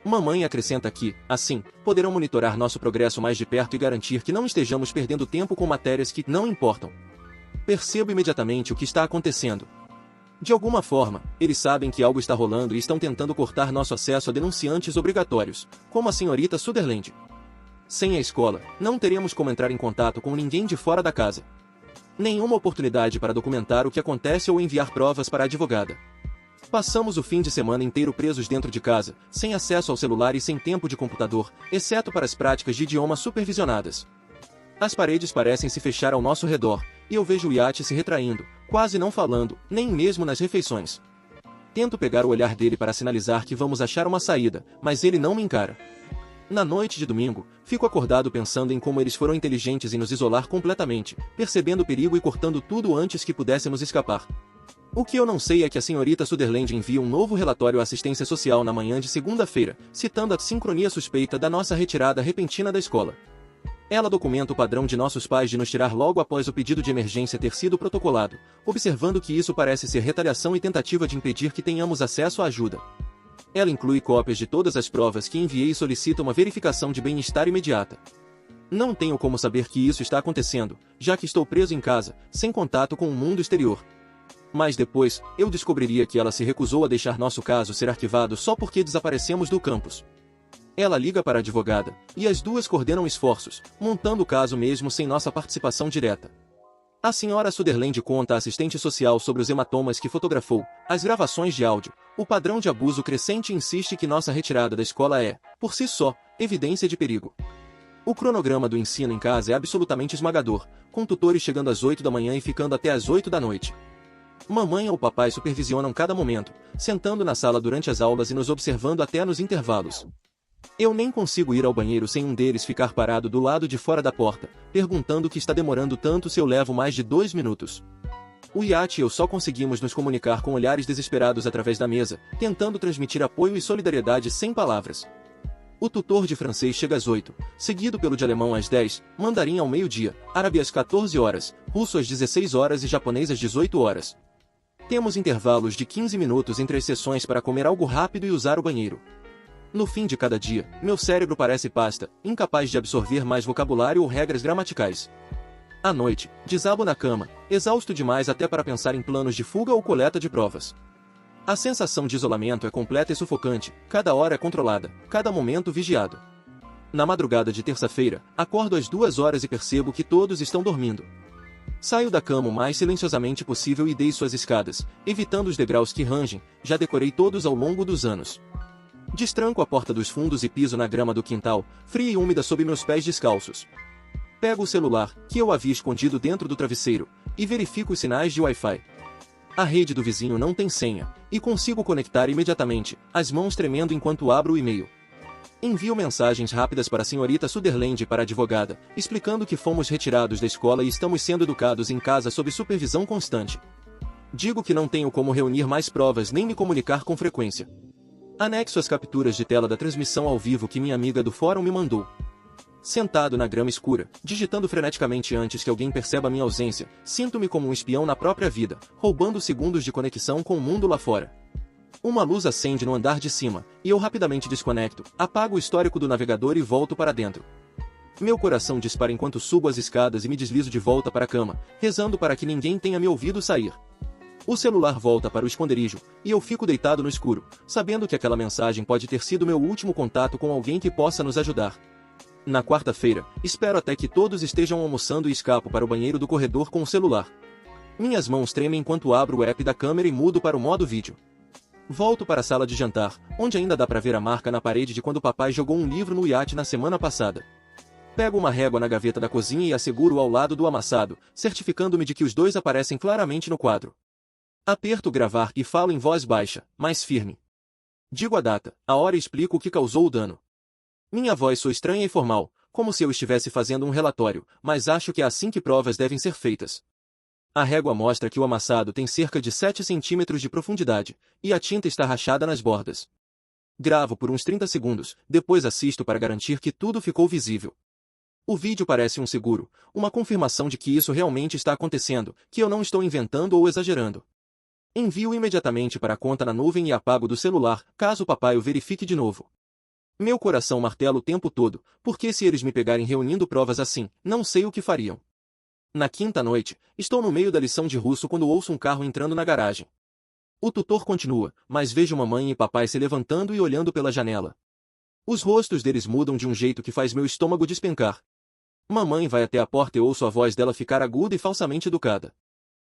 Mamãe acrescenta que, assim, poderão monitorar nosso progresso mais de perto e garantir que não estejamos perdendo tempo com matérias que não importam. Percebo imediatamente o que está acontecendo. De alguma forma, eles sabem que algo está rolando e estão tentando cortar nosso acesso a denunciantes obrigatórios, como a senhorita Sutherland. Sem a escola, não teremos como entrar em contato com ninguém de fora da casa. Nenhuma oportunidade para documentar o que acontece ou enviar provas para a advogada. Passamos o fim de semana inteiro presos dentro de casa, sem acesso ao celular e sem tempo de computador, exceto para as práticas de idioma supervisionadas. As paredes parecem se fechar ao nosso redor, e eu vejo o Iate se retraindo, quase não falando, nem mesmo nas refeições. Tento pegar o olhar dele para sinalizar que vamos achar uma saída, mas ele não me encara. Na noite de domingo, fico acordado pensando em como eles foram inteligentes em nos isolar completamente, percebendo o perigo e cortando tudo antes que pudéssemos escapar. O que eu não sei é que a senhorita Sutherland envia um novo relatório à assistência social na manhã de segunda-feira, citando a sincronia suspeita da nossa retirada repentina da escola. Ela documenta o padrão de nossos pais de nos tirar logo após o pedido de emergência ter sido protocolado, observando que isso parece ser retaliação e tentativa de impedir que tenhamos acesso à ajuda. Ela inclui cópias de todas as provas que enviei e solicita uma verificação de bem-estar imediata. Não tenho como saber que isso está acontecendo, já que estou preso em casa, sem contato com o mundo exterior. Mas depois, eu descobriria que ela se recusou a deixar nosso caso ser arquivado só porque desaparecemos do campus. Ela liga para a advogada, e as duas coordenam esforços, montando o caso mesmo sem nossa participação direta. A senhora Sutherland conta à assistente social sobre os hematomas que fotografou, as gravações de áudio, o padrão de abuso crescente e insiste que nossa retirada da escola é, por si só, evidência de perigo. O cronograma do ensino em casa é absolutamente esmagador, com tutores chegando às 8 da manhã e ficando até às 8 da noite. Mamãe ou papai supervisionam cada momento, sentando na sala durante as aulas e nos observando até nos intervalos. Eu nem consigo ir ao banheiro sem um deles ficar parado do lado de fora da porta, perguntando o que está demorando tanto se eu levo mais de 2 minutos. O Iate e eu só conseguimos nos comunicar com olhares desesperados através da mesa, tentando transmitir apoio e solidariedade sem palavras. O tutor de francês chega às 8, seguido pelo de alemão às 10, mandarim ao meio-dia, árabe às 14 horas, russo às 16 horas e japonês às 18 horas. Temos intervalos de 15 minutos entre as sessões para comer algo rápido e usar o banheiro. No fim de cada dia, meu cérebro parece pasta, incapaz de absorver mais vocabulário ou regras gramaticais. À noite, desabo na cama, exausto demais até para pensar em planos de fuga ou coleta de provas. A sensação de isolamento é completa e sufocante, cada hora é controlada, cada momento vigiado. Na madrugada de terça-feira, acordo às 2 horas e percebo que todos estão dormindo. Saio da cama o mais silenciosamente possível e desço as escadas, evitando os degraus que rangem, já decorei todos ao longo dos anos. Destranco a porta dos fundos e piso na grama do quintal, fria e úmida sob meus pés descalços. Pego o celular, que eu havia escondido dentro do travesseiro, e verifico os sinais de Wi-Fi. A rede do vizinho não tem senha, e consigo conectar imediatamente, as mãos tremendo enquanto abro o e-mail. Envio mensagens rápidas para a senhorita Sutherland e para a advogada, explicando que fomos retirados da escola e estamos sendo educados em casa sob supervisão constante. Digo que não tenho como reunir mais provas nem me comunicar com frequência. Anexo as capturas de tela da transmissão ao vivo que minha amiga do fórum me mandou. Sentado na grama escura, digitando freneticamente antes que alguém perceba minha ausência, sinto-me como um espião na própria vida, roubando segundos de conexão com o mundo lá fora. Uma luz acende no andar de cima, e eu rapidamente desconecto, apago o histórico do navegador e volto para dentro. Meu coração dispara enquanto subo as escadas e me deslizo de volta para a cama, rezando para que ninguém tenha me ouvido sair. O celular volta para o esconderijo, e eu fico deitado no escuro, sabendo que aquela mensagem pode ter sido meu último contato com alguém que possa nos ajudar. Na quarta-feira, espero até que todos estejam almoçando e escapo para o banheiro do corredor com o celular. Minhas mãos tremem enquanto abro o app da câmera e mudo para o modo vídeo. Volto para a sala de jantar, onde ainda dá para ver a marca na parede de quando papai jogou um livro no iate na semana passada. Pego uma régua na gaveta da cozinha e a seguro ao lado do amassado, certificando-me de que os dois aparecem claramente no quadro. Aperto gravar e falo em voz baixa, mais firme. Digo a data, a hora e explico o que causou o dano. Minha voz soa estranha e formal, como se eu estivesse fazendo um relatório, mas acho que é assim que provas devem ser feitas. A régua mostra que o amassado tem cerca de 7 centímetros de profundidade, e a tinta está rachada nas bordas. Gravo por uns 30 segundos, depois assisto para garantir que tudo ficou visível. O vídeo parece um seguro, uma confirmação de que isso realmente está acontecendo, que eu não estou inventando ou exagerando. Envio imediatamente para a conta na nuvem e apago do celular, caso o papai o verifique de novo. Meu coração martela o tempo todo, porque se eles me pegarem reunindo provas assim, não sei o que fariam. Na quinta noite, estou no meio da lição de russo quando ouço um carro entrando na garagem. O tutor continua, mas vejo mamãe e papai se levantando e olhando pela janela. Os rostos deles mudam de um jeito que faz meu estômago despencar. Mamãe vai até a porta e ouço a voz dela ficar aguda e falsamente educada.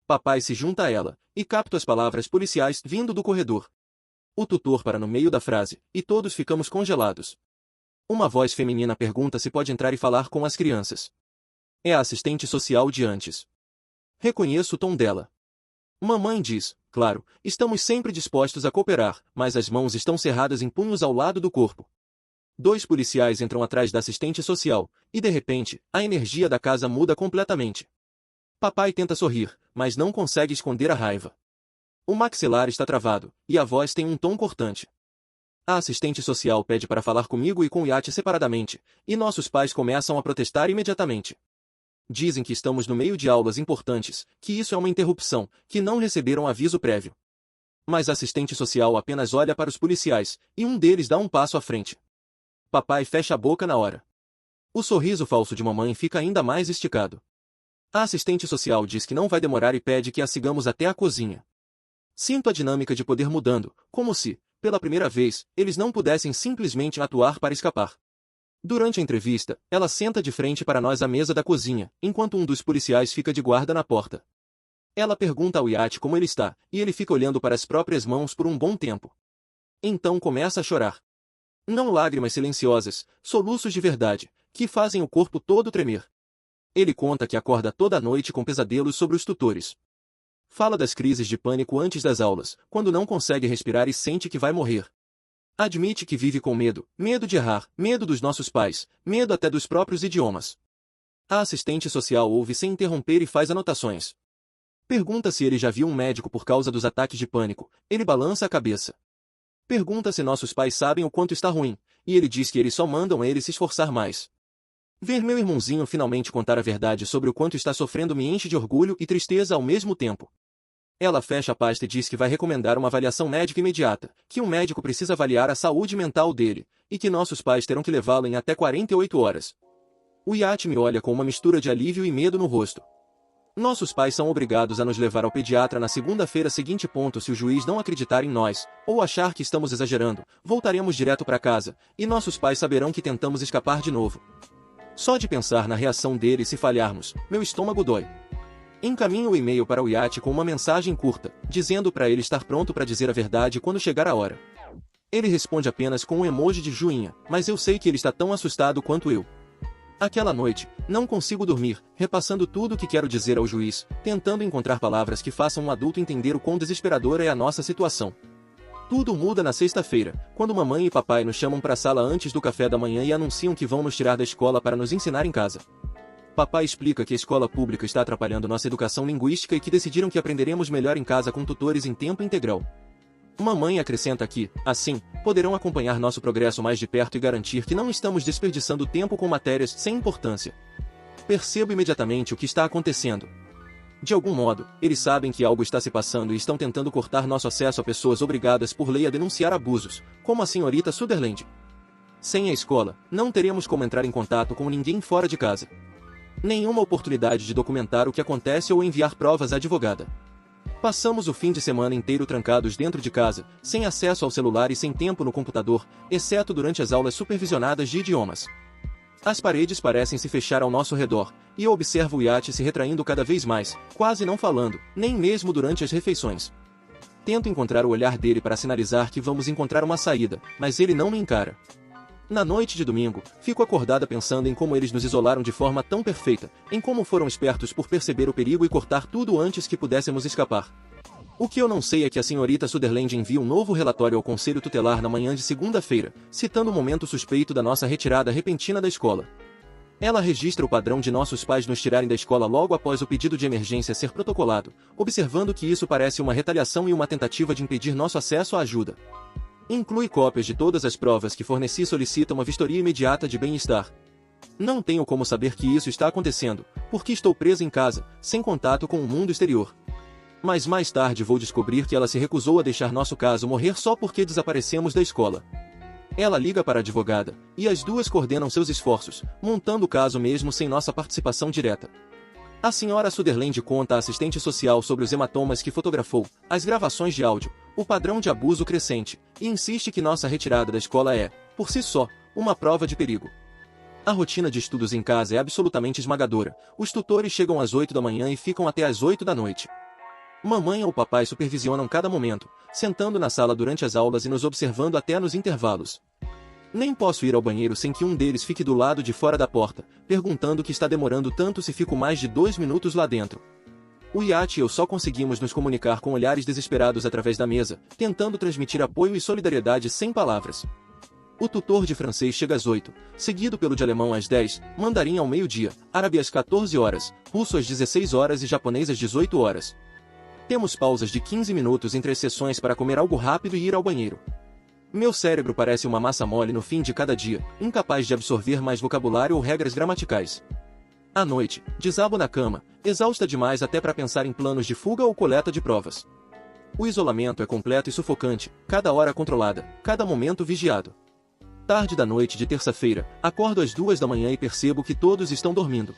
Papai se junta a ela, e capto as palavras policiais vindo do corredor. O tutor para no meio da frase, e todos ficamos congelados. Uma voz feminina pergunta se pode entrar e falar com as crianças. É a assistente social de antes. Reconheço o tom dela. Mamãe diz, claro, estamos sempre dispostos a cooperar, mas as mãos estão cerradas em punhos ao lado do corpo. 2 policiais entram atrás da assistente social, e de repente, a energia da casa muda completamente. Papai tenta sorrir, mas não consegue esconder a raiva. O maxilar está travado, e a voz tem um tom cortante. A assistente social pede para falar comigo e com o iate separadamente, e nossos pais começam a protestar imediatamente. Dizem que estamos no meio de aulas importantes, que isso é uma interrupção, que não receberam aviso prévio. Mas a assistente social apenas olha para os policiais, e um deles dá um passo à frente. Papai fecha a boca na hora. O sorriso falso de mamãe fica ainda mais esticado. A assistente social diz que não vai demorar e pede que a sigamos até a cozinha. Sinto a dinâmica de poder mudando, como se, pela primeira vez, eles não pudessem simplesmente atuar para escapar. Durante a entrevista, ela senta de frente para nós à mesa da cozinha, enquanto um dos policiais fica de guarda na porta. Ela pergunta ao iate como ele está, e ele fica olhando para as próprias mãos por um bom tempo. Então começa a chorar. Não lágrimas silenciosas, soluços de verdade, que fazem o corpo todo tremer. Ele conta que acorda toda noite com pesadelos sobre os tutores. Fala das crises de pânico antes das aulas, quando não consegue respirar e sente que vai morrer. Admite que vive com medo, medo de errar, medo dos nossos pais, medo até dos próprios idiomas. A assistente social ouve sem interromper e faz anotações. Pergunta se ele já viu um médico por causa dos ataques de pânico, ele balança a cabeça. Pergunta se nossos pais sabem o quanto está ruim, e ele diz que eles só mandam ele se esforçar mais. Ver meu irmãozinho finalmente contar a verdade sobre o quanto está sofrendo me enche de orgulho e tristeza ao mesmo tempo. Ela fecha a pasta e diz que vai recomendar uma avaliação médica imediata, que um médico precisa avaliar a saúde mental dele, e que nossos pais terão que levá-lo em até 48 horas. O iate me olha com uma mistura de alívio e medo no rosto. Nossos pais são obrigados a nos levar ao pediatra na segunda-feira seguinte. Se o juiz não acreditar em nós, ou achar que estamos exagerando, voltaremos direto para casa, e nossos pais saberão que tentamos escapar de novo. Só de pensar na reação dele se falharmos, meu estômago dói. Encaminho o e-mail para o iate com uma mensagem curta, dizendo para ele estar pronto para dizer a verdade quando chegar a hora. Ele responde apenas com um emoji de joinha, mas eu sei que ele está tão assustado quanto eu. Aquela noite, não consigo dormir, repassando tudo o que quero dizer ao juiz, tentando encontrar palavras que façam um adulto entender o quão desesperadora é a nossa situação. Tudo muda na sexta-feira, quando mamãe e papai nos chamam para a sala antes do café da manhã e anunciam que vão nos tirar da escola para nos ensinar em casa. Papai explica que a escola pública está atrapalhando nossa educação linguística e que decidiram que aprenderemos melhor em casa com tutores em tempo integral. Mamãe acrescenta que, assim, poderão acompanhar nosso progresso mais de perto e garantir que não estamos desperdiçando tempo com matérias sem importância. Percebo imediatamente o que está acontecendo. De algum modo, eles sabem que algo está se passando e estão tentando cortar nosso acesso a pessoas obrigadas por lei a denunciar abusos, como a senhorita Sutherland. Sem a escola, não teremos como entrar em contato com ninguém fora de casa. Nenhuma oportunidade de documentar o que acontece ou enviar provas à advogada. Passamos o fim de semana inteiro trancados dentro de casa, sem acesso ao celular e sem tempo no computador, exceto durante as aulas supervisionadas de idiomas. As paredes parecem se fechar ao nosso redor, e eu observo o iate se retraindo cada vez mais, quase não falando, nem mesmo durante as refeições. Tento encontrar o olhar dele para sinalizar que vamos encontrar uma saída, mas ele não me encara. Na noite de domingo, fico acordada pensando em como eles nos isolaram de forma tão perfeita, em como foram espertos por perceber o perigo e cortar tudo antes que pudéssemos escapar. O que eu não sei é que a senhorita Sutherland envia um novo relatório ao Conselho Tutelar na manhã de segunda-feira, citando o momento suspeito da nossa retirada repentina da escola. Ela registra o padrão de nossos pais nos tirarem da escola logo após o pedido de emergência ser protocolado, observando que isso parece uma retaliação e uma tentativa de impedir nosso acesso à ajuda. Inclui cópias de todas as provas que forneci e solicita uma vistoria imediata de bem-estar. Não tenho como saber que isso está acontecendo, porque estou presa em casa, sem contato com o mundo exterior. Mas mais tarde vou descobrir que ela se recusou a deixar nosso caso morrer só porque desaparecemos da escola. Ela liga para a advogada, e as duas coordenam seus esforços, montando o caso mesmo sem nossa participação direta. A senhora Sutherland conta à assistente social sobre os hematomas que fotografou, as gravações de áudio, o padrão de abuso crescente, e insiste que nossa retirada da escola é, por si só, uma prova de perigo. A rotina de estudos em casa é absolutamente esmagadora. Os tutores chegam às 8 da manhã e ficam até às 8 da noite. Mamãe ou papai supervisionam cada momento, sentando na sala durante as aulas e nos observando até nos intervalos. Nem posso ir ao banheiro sem que um deles fique do lado de fora da porta, perguntando que está demorando tanto se fico mais de 2 minutos lá dentro. O iate e eu só conseguimos nos comunicar com olhares desesperados através da mesa, tentando transmitir apoio e solidariedade sem palavras. O tutor de francês chega às 8, seguido pelo de alemão às 10, mandarim ao meio-dia, árabe às 14 horas, russo às 16 horas e japonês às 18 horas. Temos pausas de 15 minutos entre as sessões para comer algo rápido e ir ao banheiro. Meu cérebro parece uma massa mole no fim de cada dia, incapaz de absorver mais vocabulário ou regras gramaticais. À noite, desabo na cama, exausta demais até para pensar em planos de fuga ou coleta de provas. O isolamento é completo e sufocante, cada hora controlada, cada momento vigiado. Tarde da noite de terça-feira, acordo às 2 da manhã e percebo que todos estão dormindo.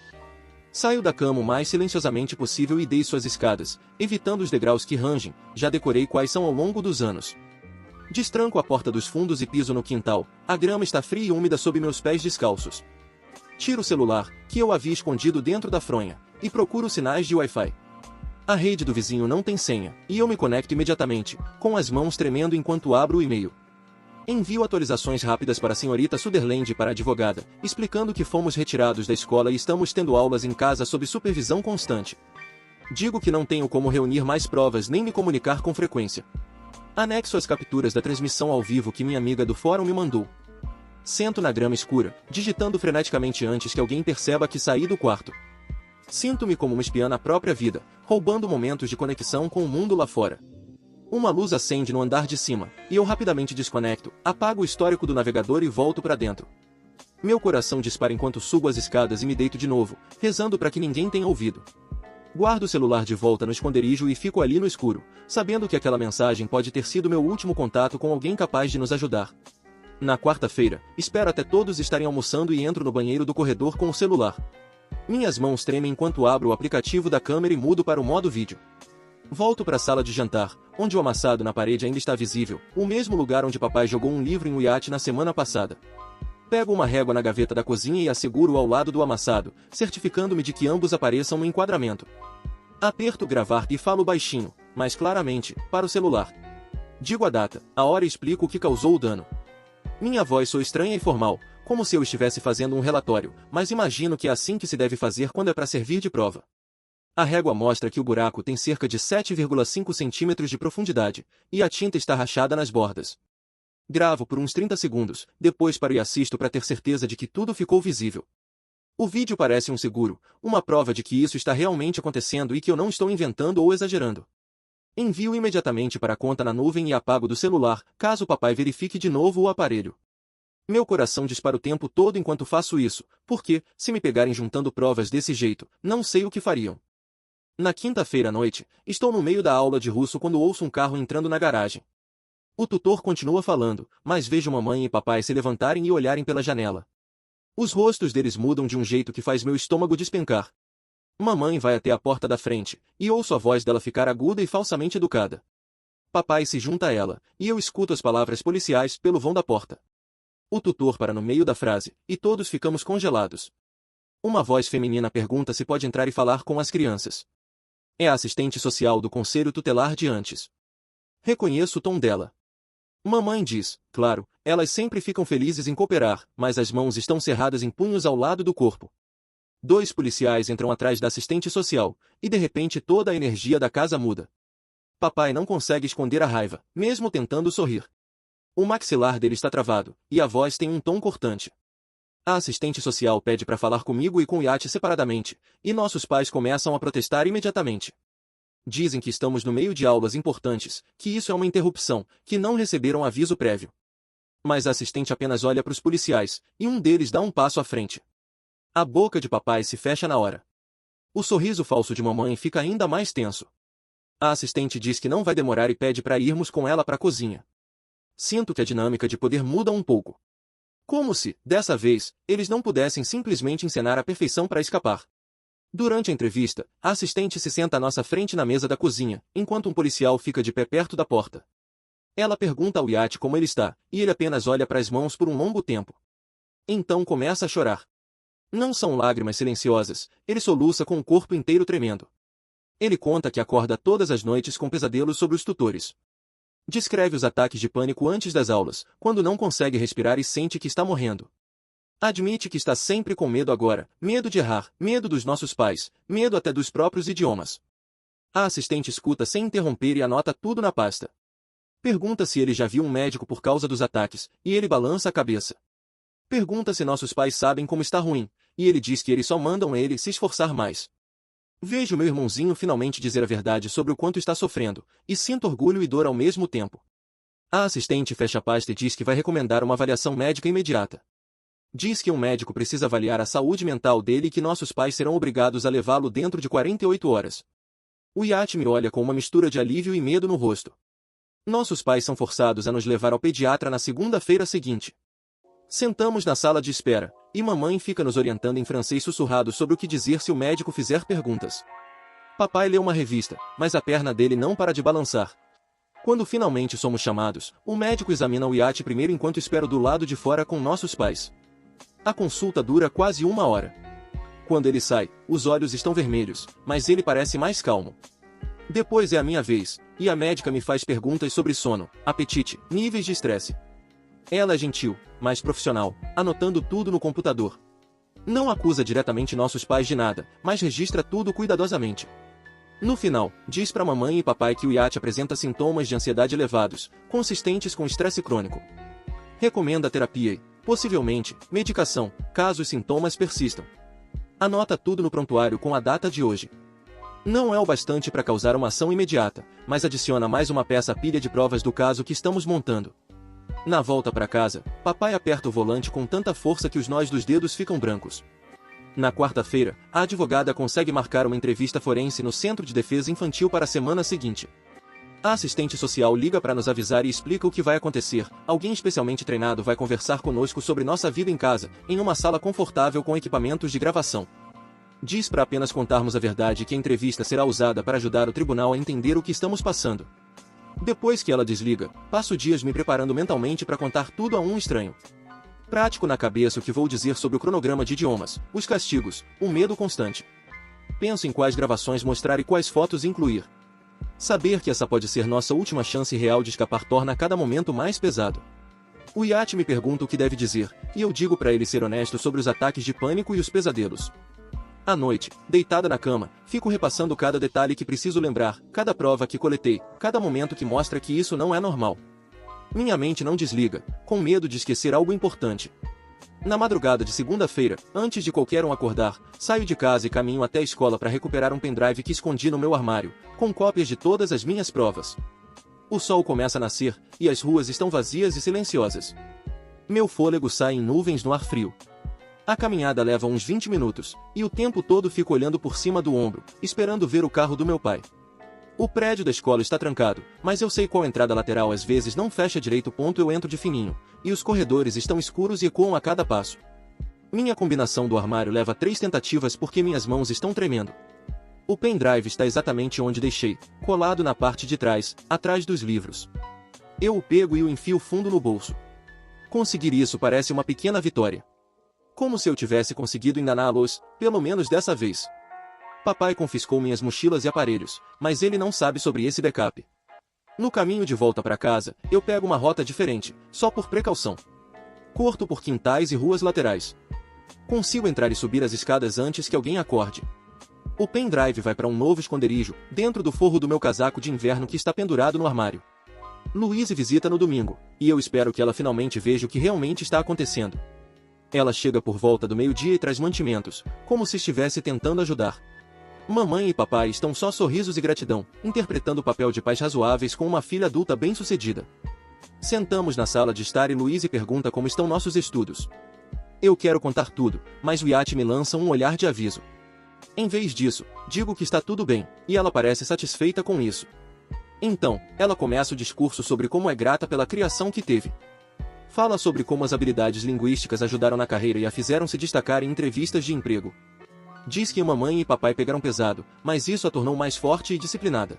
Saio da cama o mais silenciosamente possível e desço as escadas, evitando os degraus que rangem, já decorei quais são ao longo dos anos. Destranco a porta dos fundos e piso no quintal, a grama está fria e úmida sob meus pés descalços. Tiro o celular, que eu havia escondido dentro da fronha, e procuro sinais de Wi-Fi. A rede do vizinho não tem senha, e eu me conecto imediatamente, com as mãos tremendo enquanto abro o e-mail. Envio atualizações rápidas para a senhorita Sutherland e para a advogada, explicando que fomos retirados da escola e estamos tendo aulas em casa sob supervisão constante. Digo que não tenho como reunir mais provas nem me comunicar com frequência. Anexo as capturas da transmissão ao vivo que minha amiga do fórum me mandou. Sento na grama escura, digitando freneticamente antes que alguém perceba que saí do quarto. Sinto-me como uma espiã na própria vida, roubando momentos de conexão com o mundo lá fora. Uma luz acende no andar de cima, e eu rapidamente desconecto, apago o histórico do navegador e volto para dentro. Meu coração dispara enquanto subo as escadas e me deito de novo, rezando para que ninguém tenha ouvido. Guardo o celular de volta no esconderijo e fico ali no escuro, sabendo que aquela mensagem pode ter sido meu último contato com alguém capaz de nos ajudar. Na quarta-feira, espero até todos estarem almoçando e entro no banheiro do corredor com o celular. Minhas mãos tremem enquanto abro o aplicativo da câmera e mudo para o modo vídeo. Volto para a sala de jantar, onde o amassado na parede ainda está visível, o mesmo lugar onde papai jogou um livro em um iate na semana passada. Pego uma régua na gaveta da cozinha e a seguro ao lado do amassado, certificando-me de que ambos apareçam no enquadramento. Aperto gravar e falo baixinho, mas claramente, para o celular. Digo a data, a hora e explico o que causou o dano. Minha voz soa estranha e formal, como se eu estivesse fazendo um relatório, mas imagino que é assim que se deve fazer quando é para servir de prova. A régua mostra que o buraco tem cerca de 7,5 centímetros de profundidade, e a tinta está rachada nas bordas. Gravo por uns 30 segundos, depois paro e assisto para ter certeza de que tudo ficou visível. O vídeo parece um seguro, uma prova de que isso está realmente acontecendo e que eu não estou inventando ou exagerando. Envio imediatamente para a conta na nuvem e apago do celular, caso o papai verifique de novo o aparelho. Meu coração dispara o tempo todo enquanto faço isso, porque, se me pegarem juntando provas desse jeito, não sei o que fariam. Na quinta-feira à noite, estou no meio da aula de russo quando ouço um carro entrando na garagem. O tutor continua falando, mas vejo mamãe e papai se levantarem e olharem pela janela. Os rostos deles mudam de um jeito que faz meu estômago despencar. Mamãe vai até a porta da frente, e ouço a voz dela ficar aguda e falsamente educada. Papai se junta a ela, e eu escuto as palavras policiais pelo vão da porta. O tutor para no meio da frase, e todos ficamos congelados. Uma voz feminina pergunta se pode entrar e falar com as crianças. É a assistente social do conselho tutelar de antes. Reconheço o tom dela. Mamãe diz, claro, elas sempre ficam felizes em cooperar, mas as mãos estão cerradas em punhos ao lado do corpo. 2 policiais entram atrás da assistente social, e de repente toda a energia da casa muda. Papai não consegue esconder a raiva, mesmo tentando sorrir. O maxilar dele está travado, e a voz tem um tom cortante. A assistente social pede para falar comigo e com o Yati separadamente, e nossos pais começam a protestar imediatamente. Dizem que estamos no meio de aulas importantes, que isso é uma interrupção, que não receberam aviso prévio. Mas a assistente apenas olha para os policiais, e um deles dá um passo à frente. A boca de papai se fecha na hora. O sorriso falso de mamãe fica ainda mais tenso. A assistente diz que não vai demorar e pede para irmos com ela para a cozinha. Sinto que a dinâmica de poder muda um pouco. Como se, dessa vez, eles não pudessem simplesmente encenar a perfeição para escapar. Durante a entrevista, a assistente se senta à nossa frente na mesa da cozinha, enquanto um policial fica de pé perto da porta. Ela pergunta ao Yati como ele está, e ele apenas olha para as mãos por um longo tempo. Então começa a chorar. Não são lágrimas silenciosas, ele soluça com o corpo inteiro tremendo. Ele conta que acorda todas as noites com pesadelos sobre os tutores. Descreve os ataques de pânico antes das aulas, quando não consegue respirar e sente que está morrendo. Admite que está sempre com medo agora, medo de errar, medo dos nossos pais, medo até dos próprios idiomas. A assistente escuta sem interromper e anota tudo na pasta. Pergunta se ele já viu um médico por causa dos ataques, e ele balança a cabeça. Pergunta se nossos pais sabem como está ruim, e ele diz que eles só mandam ele se esforçar mais. Vejo meu irmãozinho finalmente dizer a verdade sobre o quanto está sofrendo, e sinto orgulho e dor ao mesmo tempo. A assistente fecha a pasta e diz que vai recomendar uma avaliação médica imediata. Diz que um médico precisa avaliar a saúde mental dele e que nossos pais serão obrigados a levá-lo dentro de 48 horas. O Yati me olha com uma mistura de alívio e medo no rosto. Nossos pais são forçados a nos levar ao pediatra na segunda-feira seguinte. Sentamos na sala de espera, e mamãe fica nos orientando em francês sussurrado sobre o que dizer se o médico fizer perguntas. Papai lê uma revista, mas a perna dele não para de balançar. Quando finalmente somos chamados, o médico examina o Yati primeiro enquanto espero do lado de fora com nossos pais. A consulta dura quase 1 hora. Quando ele sai, os olhos estão vermelhos, mas ele parece mais calmo. Depois é a minha vez, e a médica me faz perguntas sobre sono, apetite, níveis de estresse. Ela é gentil, mas profissional, anotando tudo no computador. Não acusa diretamente nossos pais de nada, mas registra tudo cuidadosamente. No final, diz para mamãe e papai que o Yati apresenta sintomas de ansiedade elevados, consistentes com estresse crônico. Recomenda terapia e, possivelmente, medicação, caso os sintomas persistam. Anota tudo no prontuário com a data de hoje. Não é o bastante para causar uma ação imediata, mas adiciona mais uma peça à pilha de provas do caso que estamos montando. Na volta para casa, papai aperta o volante com tanta força que os nós dos dedos ficam brancos. Na quarta-feira, a advogada consegue marcar uma entrevista forense no Centro de Defesa Infantil para a semana seguinte. A assistente social liga para nos avisar e explica o que vai acontecer. Alguém especialmente treinado vai conversar conosco sobre nossa vida em casa, em uma sala confortável com equipamentos de gravação. Diz para apenas contarmos a verdade que a entrevista será usada para ajudar o tribunal a entender o que estamos passando. Depois que ela desliga, passo dias me preparando mentalmente para contar tudo a um estranho. Prático na cabeça o que vou dizer sobre o cronograma de idiomas, os castigos, o medo constante. Penso em quais gravações mostrar e quais fotos incluir. Saber que essa pode ser nossa última chance real de escapar torna cada momento mais pesado. O Yati me pergunta o que deve dizer, e eu digo para ele ser honesto sobre os ataques de pânico e os pesadelos. À noite, deitada na cama, fico repassando cada detalhe que preciso lembrar, cada prova que coletei, cada momento que mostra que isso não é normal. Minha mente não desliga, com medo de esquecer algo importante. Na madrugada de segunda-feira, antes de qualquer um acordar, saio de casa e caminho até a escola para recuperar um pendrive que escondi no meu armário, com cópias de todas as minhas provas. O sol começa a nascer, e as ruas estão vazias e silenciosas. Meu fôlego sai em nuvens no ar frio. A caminhada leva uns 20 minutos, e o tempo todo fico olhando por cima do ombro, esperando ver o carro do meu pai. O prédio da escola está trancado, mas eu sei qual entrada lateral às vezes não fecha direito. Eu entro de fininho, e os corredores estão escuros e ecoam a cada passo. Minha combinação do armário leva 3 tentativas porque minhas mãos estão tremendo. O pendrive está exatamente onde deixei, colado na parte de trás, atrás dos livros. Eu o pego e o enfio fundo no bolso. Conseguir isso parece uma pequena vitória. Como se eu tivesse conseguido enganá-los, pelo menos dessa vez. Papai confiscou minhas mochilas e aparelhos, mas ele não sabe sobre esse backup. No caminho de volta para casa, eu pego uma rota diferente, só por precaução. Corto por quintais e ruas laterais. Consigo entrar e subir as escadas antes que alguém acorde. O pendrive vai para um novo esconderijo, dentro do forro do meu casaco de inverno que está pendurado no armário. Louise visita no domingo, e eu espero que ela finalmente veja o que realmente está acontecendo. Ela chega por volta do meio-dia e traz mantimentos, como se estivesse tentando ajudar. Mamãe e papai estão só sorrisos e gratidão, interpretando o papel de pais razoáveis com uma filha adulta bem-sucedida. Sentamos na sala de estar e Louise pergunta como estão nossos estudos. Eu quero contar tudo, mas o iate me lança um olhar de aviso. Em vez disso, digo que está tudo bem, e ela parece satisfeita com isso. Então, ela começa o discurso sobre como é grata pela criação que teve. Fala sobre como as habilidades linguísticas ajudaram na carreira e a fizeram se destacar em entrevistas de emprego. Diz que mamãe e papai pegaram pesado, mas isso a tornou mais forte e disciplinada.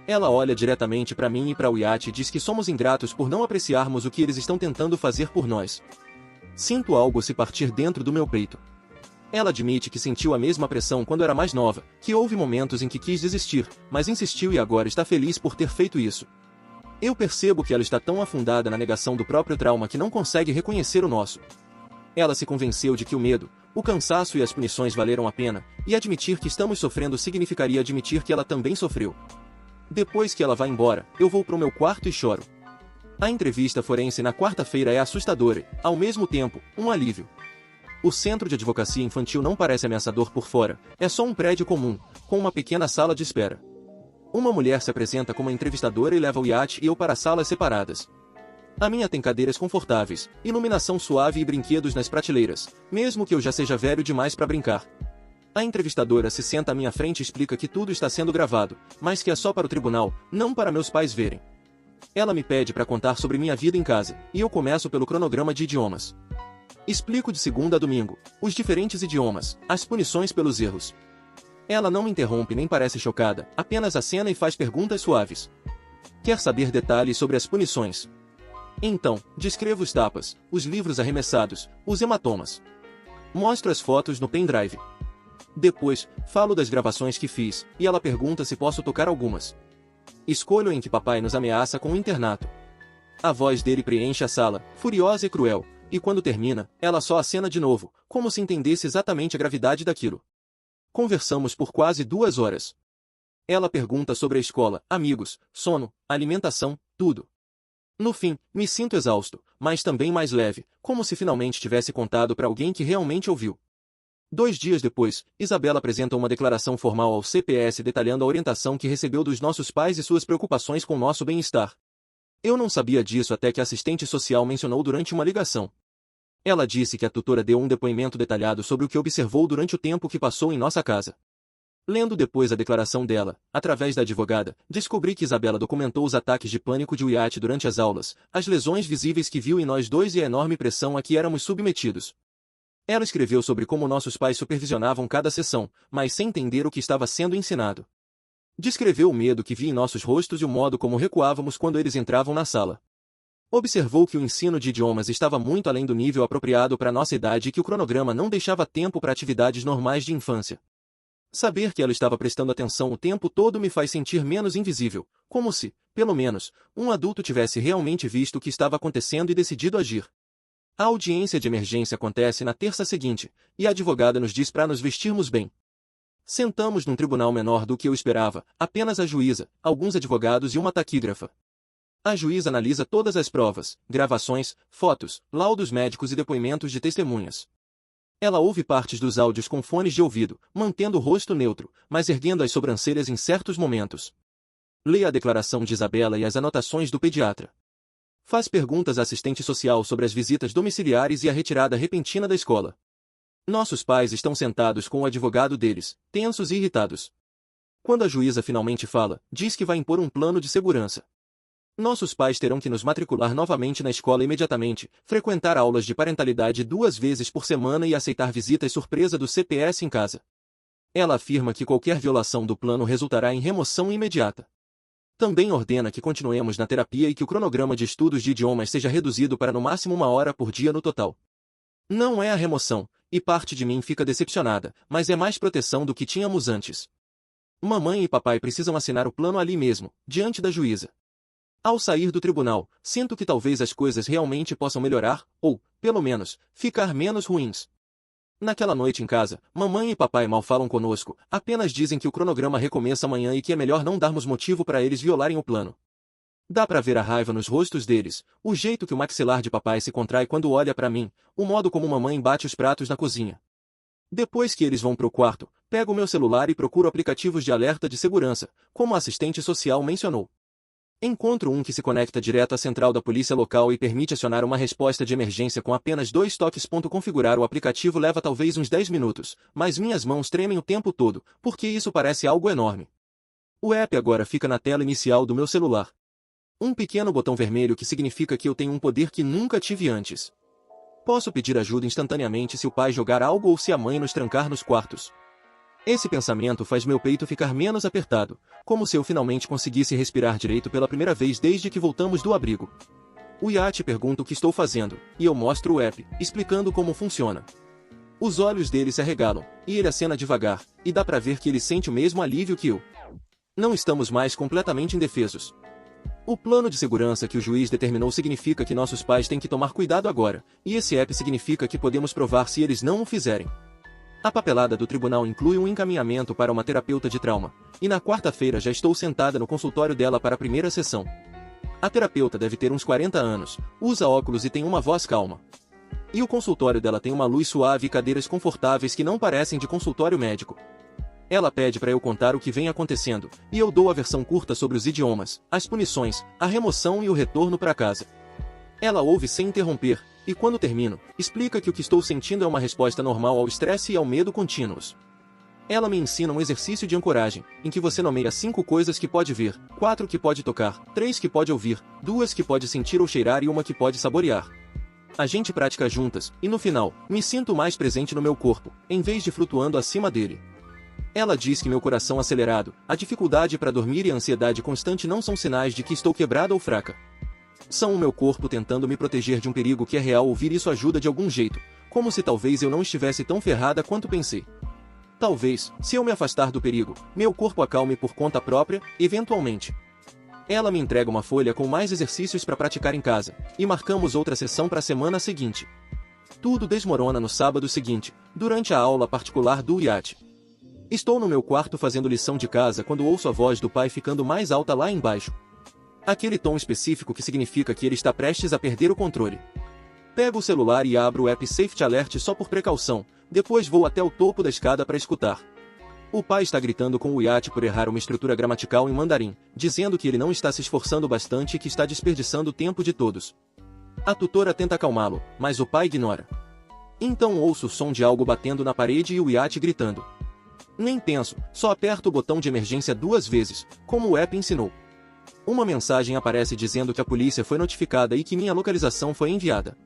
Ela olha diretamente para mim e para o iate e diz que somos ingratos por não apreciarmos o que eles estão tentando fazer por nós. Sinto algo se partir dentro do meu peito. Ela admite que sentiu a mesma pressão quando era mais nova, que houve momentos em que quis desistir, mas insistiu e agora está feliz por ter feito isso. Eu percebo que ela está tão afundada na negação do próprio trauma que não consegue reconhecer o nosso. Ela se convenceu de que o medo, o cansaço e as punições valeram a pena, e admitir que estamos sofrendo significaria admitir que ela também sofreu. Depois que ela vai embora, eu vou para o meu quarto e choro. A entrevista forense na quarta-feira é assustadora e, ao mesmo tempo, um alívio. O Centro de Advocacia Infantil não parece ameaçador por fora, é só um prédio comum, com uma pequena sala de espera. Uma mulher se apresenta como entrevistadora e leva o iate e eu para salas separadas. A minha tem cadeiras confortáveis, iluminação suave e brinquedos nas prateleiras, mesmo que eu já seja velho demais para brincar. A entrevistadora se senta à minha frente e explica que tudo está sendo gravado, mas que é só para o tribunal, não para meus pais verem. Ela me pede para contar sobre minha vida em casa, e eu começo pelo cronograma de idiomas. Explico de segunda a domingo, os diferentes idiomas, as punições pelos erros. Ela não me interrompe nem parece chocada, apenas acena e faz perguntas suaves. Quer saber detalhes sobre as punições? Então, descrevo os tapas, os livros arremessados, os hematomas. Mostro as fotos no pendrive. Depois, falo das gravações que fiz, e ela pergunta se posso tocar algumas. Escolho em que papai nos ameaça com o internato. A voz dele preenche a sala, furiosa e cruel, e quando termina, ela só acena de novo, como se entendesse exatamente a gravidade daquilo. Conversamos por quase 2 horas. Ela pergunta sobre a escola, amigos, sono, alimentação, tudo. No fim, me sinto exausto, mas também mais leve, como se finalmente tivesse contado para alguém que realmente ouviu. 2 dias depois, Isabela apresenta uma declaração formal ao CPS detalhando a orientação que recebeu dos nossos pais e suas preocupações com nosso bem-estar. Eu não sabia disso até que a assistente social mencionou durante uma ligação. Ela disse que a tutora deu um depoimento detalhado sobre o que observou durante o tempo que passou em nossa casa. Lendo depois a declaração dela, através da advogada, descobri que Isabela documentou os ataques de pânico de Wyatt durante as aulas, as lesões visíveis que viu em nós dois e a enorme pressão a que éramos submetidos. Ela escreveu sobre como nossos pais supervisionavam cada sessão, mas sem entender o que estava sendo ensinado. Descreveu o medo que vi em nossos rostos e o modo como recuávamos quando eles entravam na sala. Observou que o ensino de idiomas estava muito além do nível apropriado para nossa idade e que o cronograma não deixava tempo para atividades normais de infância. Saber que ela estava prestando atenção o tempo todo me faz sentir menos invisível, como se, pelo menos, um adulto tivesse realmente visto o que estava acontecendo e decidido agir. A audiência de emergência acontece na terça seguinte, e a advogada nos diz para nos vestirmos bem. Sentamos num tribunal menor do que eu esperava, apenas a juíza, alguns advogados e uma taquígrafa. A juíza analisa todas as provas, gravações, fotos, laudos médicos e depoimentos de testemunhas. Ela ouve partes dos áudios com fones de ouvido, mantendo o rosto neutro, mas erguendo as sobrancelhas em certos momentos. Lê a declaração de Isabela e as anotações do pediatra. Faz perguntas à assistente social sobre as visitas domiciliares e a retirada repentina da escola. Nossos pais estão sentados com o advogado deles, tensos e irritados. Quando a juíza finalmente fala, diz que vai impor um plano de segurança. Nossos pais terão que nos matricular novamente na escola imediatamente, frequentar aulas de parentalidade 2 vezes por semana e aceitar visitas surpresa do CPS em casa. Ela afirma que qualquer violação do plano resultará em remoção imediata. Também ordena que continuemos na terapia e que o cronograma de estudos de idiomas seja reduzido para no máximo 1 hora por dia no total. Não é a remoção, e parte de mim fica decepcionada, mas é mais proteção do que tínhamos antes. Mamãe e papai precisam assinar o plano ali mesmo, diante da juíza. Ao sair do tribunal, sinto que talvez as coisas realmente possam melhorar, ou, pelo menos, ficar menos ruins. Naquela noite em casa, mamãe e papai mal falam conosco, apenas dizem que o cronograma recomeça amanhã e que é melhor não darmos motivo para eles violarem o plano. Dá pra ver a raiva nos rostos deles, o jeito que o maxilar de papai se contrai quando olha pra mim, o modo como mamãe bate os pratos na cozinha. Depois que eles vão pro quarto, pego o meu celular e procuro aplicativos de alerta de segurança, como a assistente social mencionou. Encontro um que se conecta direto à central da polícia local e permite acionar uma resposta de emergência com apenas 2 toques. Configurar o aplicativo leva talvez uns 10 minutos, mas minhas mãos tremem o tempo todo, porque isso parece algo enorme. O app agora fica na tela inicial do meu celular. Um pequeno botão vermelho que significa que eu tenho um poder que nunca tive antes. Posso pedir ajuda instantaneamente se o pai jogar algo ou se a mãe nos trancar nos quartos. Esse pensamento faz meu peito ficar menos apertado, como se eu finalmente conseguisse respirar direito pela primeira vez desde que voltamos do abrigo. O iate pergunta o que estou fazendo, e eu mostro o app, explicando como funciona. Os olhos dele se arregalam, e ele acena devagar, e dá pra ver que ele sente o mesmo alívio que eu. Não estamos mais completamente indefesos. O plano de segurança que o juiz determinou significa que nossos pais têm que tomar cuidado agora, e esse app significa que podemos provar se eles não o fizerem. A papelada do tribunal inclui um encaminhamento para uma terapeuta de trauma, e na quarta-feira já estou sentada no consultório dela para a primeira sessão. A terapeuta deve ter uns 40 anos, usa óculos e tem uma voz calma. E o consultório dela tem uma luz suave e cadeiras confortáveis que não parecem de consultório médico. Ela pede para eu contar o que vem acontecendo, e eu dou a versão curta sobre os idiomas, as punições, a remoção e o retorno para casa. Ela ouve sem interromper, e quando termino, explica que o que estou sentindo é uma resposta normal ao estresse e ao medo contínuos. Ela me ensina um exercício de ancoragem, em que você nomeia 5 coisas que pode ver, 4 que pode tocar, 3 que pode ouvir, 2 que pode sentir ou cheirar e 1 que pode saborear. A gente pratica juntas, e no final, me sinto mais presente no meu corpo, em vez de flutuando acima dele. Ela diz que meu coração acelerado, a dificuldade para dormir e a ansiedade constante não são sinais de que estou quebrada ou fraca. São o meu corpo tentando me proteger de um perigo que é real. Ouvir isso ajuda de algum jeito, como se talvez eu não estivesse tão ferrada quanto pensei. Talvez, se eu me afastar do perigo, meu corpo acalme por conta própria, eventualmente. Ela me entrega uma folha com mais exercícios para praticar em casa, e marcamos outra sessão para a semana seguinte. Tudo desmorona no sábado seguinte, durante a aula particular do iate. Estou no meu quarto fazendo lição de casa quando ouço a voz do pai ficando mais alta lá embaixo. Aquele tom específico que significa que ele está prestes a perder o controle. Pego o celular e abro o app Safety Alert só por precaução, depois vou até o topo da escada para escutar. O pai está gritando com o iate por errar uma estrutura gramatical em mandarim, dizendo que ele não está se esforçando bastante e que está desperdiçando o tempo de todos. A tutora tenta acalmá-lo, mas o pai ignora. Então ouço o som de algo batendo na parede e o iate gritando. Nem penso, só aperto o botão de emergência 2 vezes, como o app ensinou. Uma mensagem aparece dizendo que a polícia foi notificada e que minha localização foi enviada.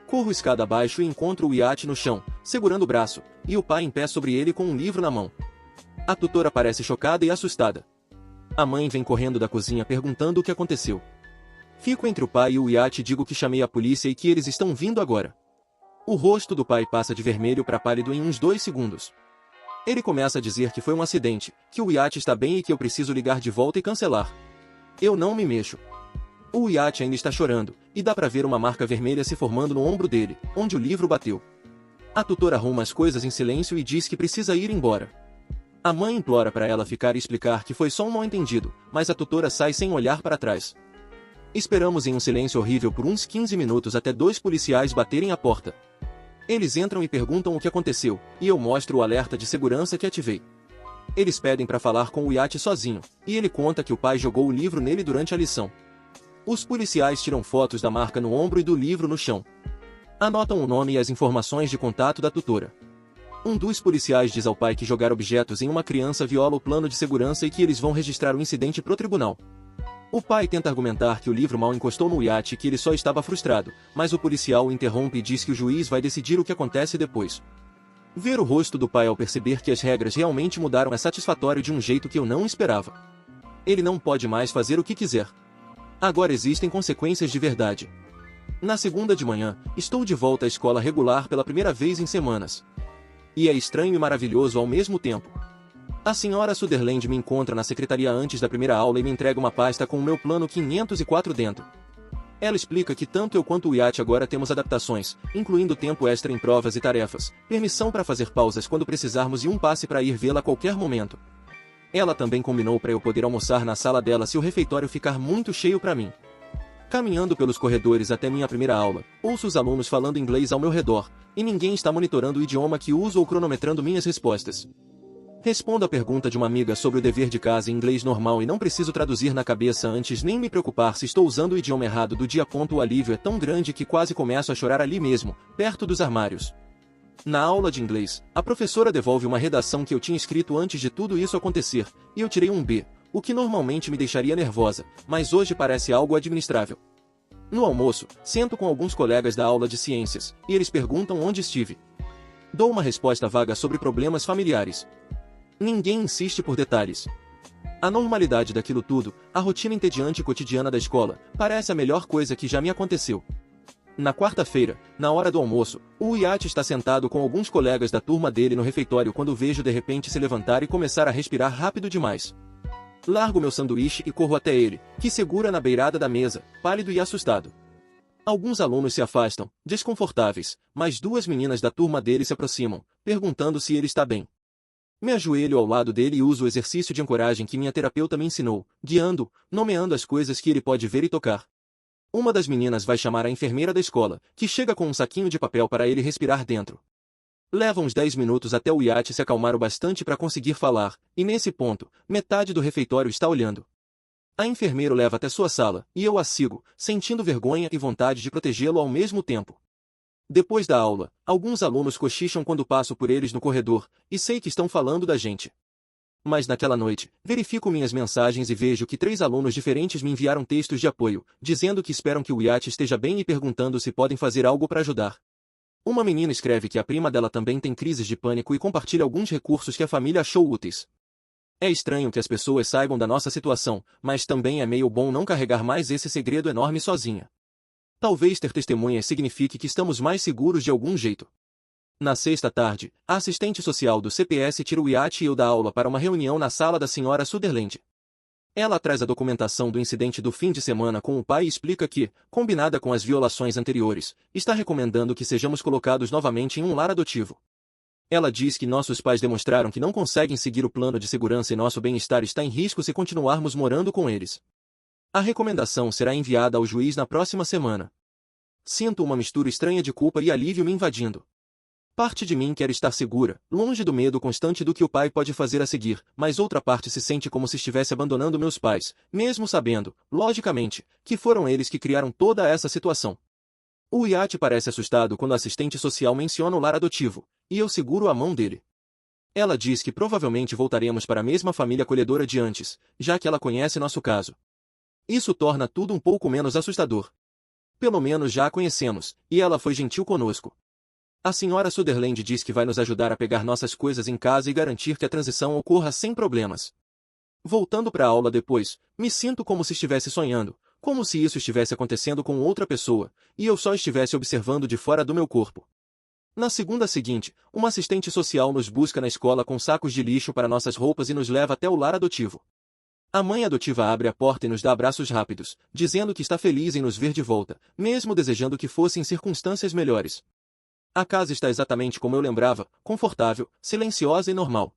Corro escada abaixo e encontro o iate no chão, segurando o braço, e o pai em pé sobre ele com um livro na mão. A tutora parece chocada e assustada. A mãe vem correndo da cozinha perguntando o que aconteceu. Fico entre o pai e o iate e digo que chamei a polícia e que eles estão vindo agora. O rosto do pai passa de vermelho para pálido em uns 2 segundos. Ele começa a dizer que foi um acidente, que o iate está bem e que eu preciso ligar de volta e cancelar. Eu não me mexo. O iate ainda está chorando, e dá pra ver uma marca vermelha se formando no ombro dele, onde o livro bateu. A tutora arruma as coisas em silêncio e diz que precisa ir embora. A mãe implora para ela ficar e explicar que foi só um mal-entendido, mas a tutora sai sem olhar para trás. Esperamos em um silêncio horrível por uns 15 minutos até 2 policiais baterem a porta. Eles entram e perguntam o que aconteceu, e eu mostro o alerta de segurança que ativei. Eles pedem para falar com o iate sozinho, e ele conta que o pai jogou o livro nele durante a lição. Os policiais tiram fotos da marca no ombro e do livro no chão. Anotam o nome e as informações de contato da tutora. Um dos policiais diz ao pai que jogar objetos em uma criança viola o plano de segurança e que eles vão registrar o incidente pro tribunal. O pai tenta argumentar que o livro mal encostou no iate e que ele só estava frustrado, mas o policial o interrompe e diz que o juiz vai decidir o que acontece depois. Ver o rosto do pai ao perceber que as regras realmente mudaram é satisfatório de um jeito que eu não esperava. Ele não pode mais fazer o que quiser. Agora existem consequências de verdade. Na segunda de manhã, estou de volta à escola regular pela primeira vez em semanas. E é estranho e maravilhoso ao mesmo tempo. A senhora Sutherland me encontra na secretaria antes da primeira aula e me entrega uma pasta com o meu plano 504 dentro. Ela explica que tanto eu quanto o iate agora temos adaptações, incluindo tempo extra em provas e tarefas, permissão para fazer pausas quando precisarmos e um passe para ir vê-la a qualquer momento. Ela também combinou para eu poder almoçar na sala dela se o refeitório ficar muito cheio para mim. Caminhando pelos corredores até minha primeira aula, ouço os alunos falando inglês ao meu redor, e ninguém está monitorando o idioma que uso ou cronometrando minhas respostas. Respondo a pergunta de uma amiga sobre o dever de casa em inglês normal e não preciso traduzir na cabeça antes nem me preocupar se estou usando o idioma errado do dia. O alívio é tão grande que quase começo a chorar ali mesmo, perto dos armários. Na aula de inglês, a professora devolve uma redação que eu tinha escrito antes de tudo isso acontecer, e eu tirei um B, o que normalmente me deixaria nervosa, mas hoje parece algo administrável. No almoço, sento com alguns colegas da aula de ciências, e eles perguntam onde estive. Dou uma resposta vaga sobre problemas familiares. Ninguém insiste por detalhes. A normalidade daquilo tudo, a rotina entediante cotidiana da escola, parece a melhor coisa que já me aconteceu. Na quarta-feira, na hora do almoço, o iate está sentado com alguns colegas da turma dele no refeitório quando vejo de repente se levantar e começar a respirar rápido demais. Largo meu sanduíche e corro até ele, que segura na beirada da mesa, pálido e assustado. Alguns alunos se afastam, desconfortáveis, mas 2 meninas da turma dele se aproximam, perguntando se ele está bem. Me ajoelho ao lado dele e uso o exercício de ancoragem que minha terapeuta me ensinou, guiando, nomeando as coisas que ele pode ver e tocar. Uma das meninas vai chamar a enfermeira da escola, que chega com um saquinho de papel para ele respirar dentro. Leva uns 10 minutos até o iate se acalmar o bastante para conseguir falar, e nesse ponto, metade do refeitório está olhando. A enfermeira o leva até sua sala, e eu a sigo, sentindo vergonha e vontade de protegê-lo ao mesmo tempo. Depois da aula, alguns alunos cochicham quando passo por eles no corredor, e sei que estão falando da gente. Mas naquela noite, verifico minhas mensagens e vejo que 3 alunos diferentes me enviaram textos de apoio, dizendo que esperam que o iate esteja bem e perguntando se podem fazer algo para ajudar. Uma menina escreve que a prima dela também tem crises de pânico e compartilha alguns recursos que a família achou úteis. É estranho que as pessoas saibam da nossa situação, mas também é meio bom não carregar mais esse segredo enorme sozinha. Talvez ter testemunhas signifique que estamos mais seguros de algum jeito. Na sexta tarde, a assistente social do CPS tira o iate e eu da aula para uma reunião na sala da senhora Sutherland. Ela traz a documentação do incidente do fim de semana com o pai e explica que, combinada com as violações anteriores, está recomendando que sejamos colocados novamente em um lar adotivo. Ela diz que nossos pais demonstraram que não conseguem seguir o plano de segurança e nosso bem-estar está em risco se continuarmos morando com eles. A recomendação será enviada ao juiz na próxima semana. Sinto uma mistura estranha de culpa e alívio me invadindo. Parte de mim quer estar segura, longe do medo constante do que o pai pode fazer a seguir, mas outra parte se sente como se estivesse abandonando meus pais, mesmo sabendo, logicamente, que foram eles que criaram toda essa situação. O iate parece assustado quando a assistente social menciona o lar adotivo, e eu seguro a mão dele. Ela diz que provavelmente voltaremos para a mesma família acolhedora de antes, já que ela conhece nosso caso. Isso torna tudo um pouco menos assustador. Pelo menos já a conhecemos, e ela foi gentil conosco. A senhora Sutherland diz que vai nos ajudar a pegar nossas coisas em casa e garantir que a transição ocorra sem problemas. Voltando para a aula depois, me sinto como se estivesse sonhando, como se isso estivesse acontecendo com outra pessoa, e eu só estivesse observando de fora do meu corpo. Na segunda seguinte, uma assistente social nos busca na escola com sacos de lixo para nossas roupas e nos leva até o lar adotivo. A mãe adotiva abre a porta e nos dá abraços rápidos, dizendo que está feliz em nos ver de volta, mesmo desejando que fossem circunstâncias melhores. A casa está exatamente como eu lembrava, confortável, silenciosa e normal.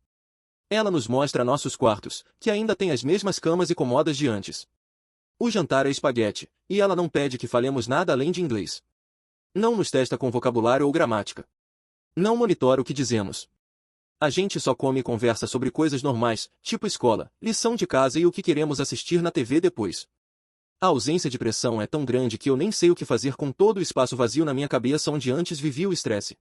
Ela nos mostra nossos quartos, que ainda têm as mesmas camas e comodas de antes. O jantar é espaguete, e ela não pede que falemos nada além de inglês. Não nos testa com vocabulário ou gramática. Não monitora o que dizemos. A gente só come e conversa sobre coisas normais, tipo escola, lição de casa e o que queremos assistir na TV depois. A ausência de pressão é tão grande que eu nem sei o que fazer com todo o espaço vazio na minha cabeça onde antes vivia o estresse.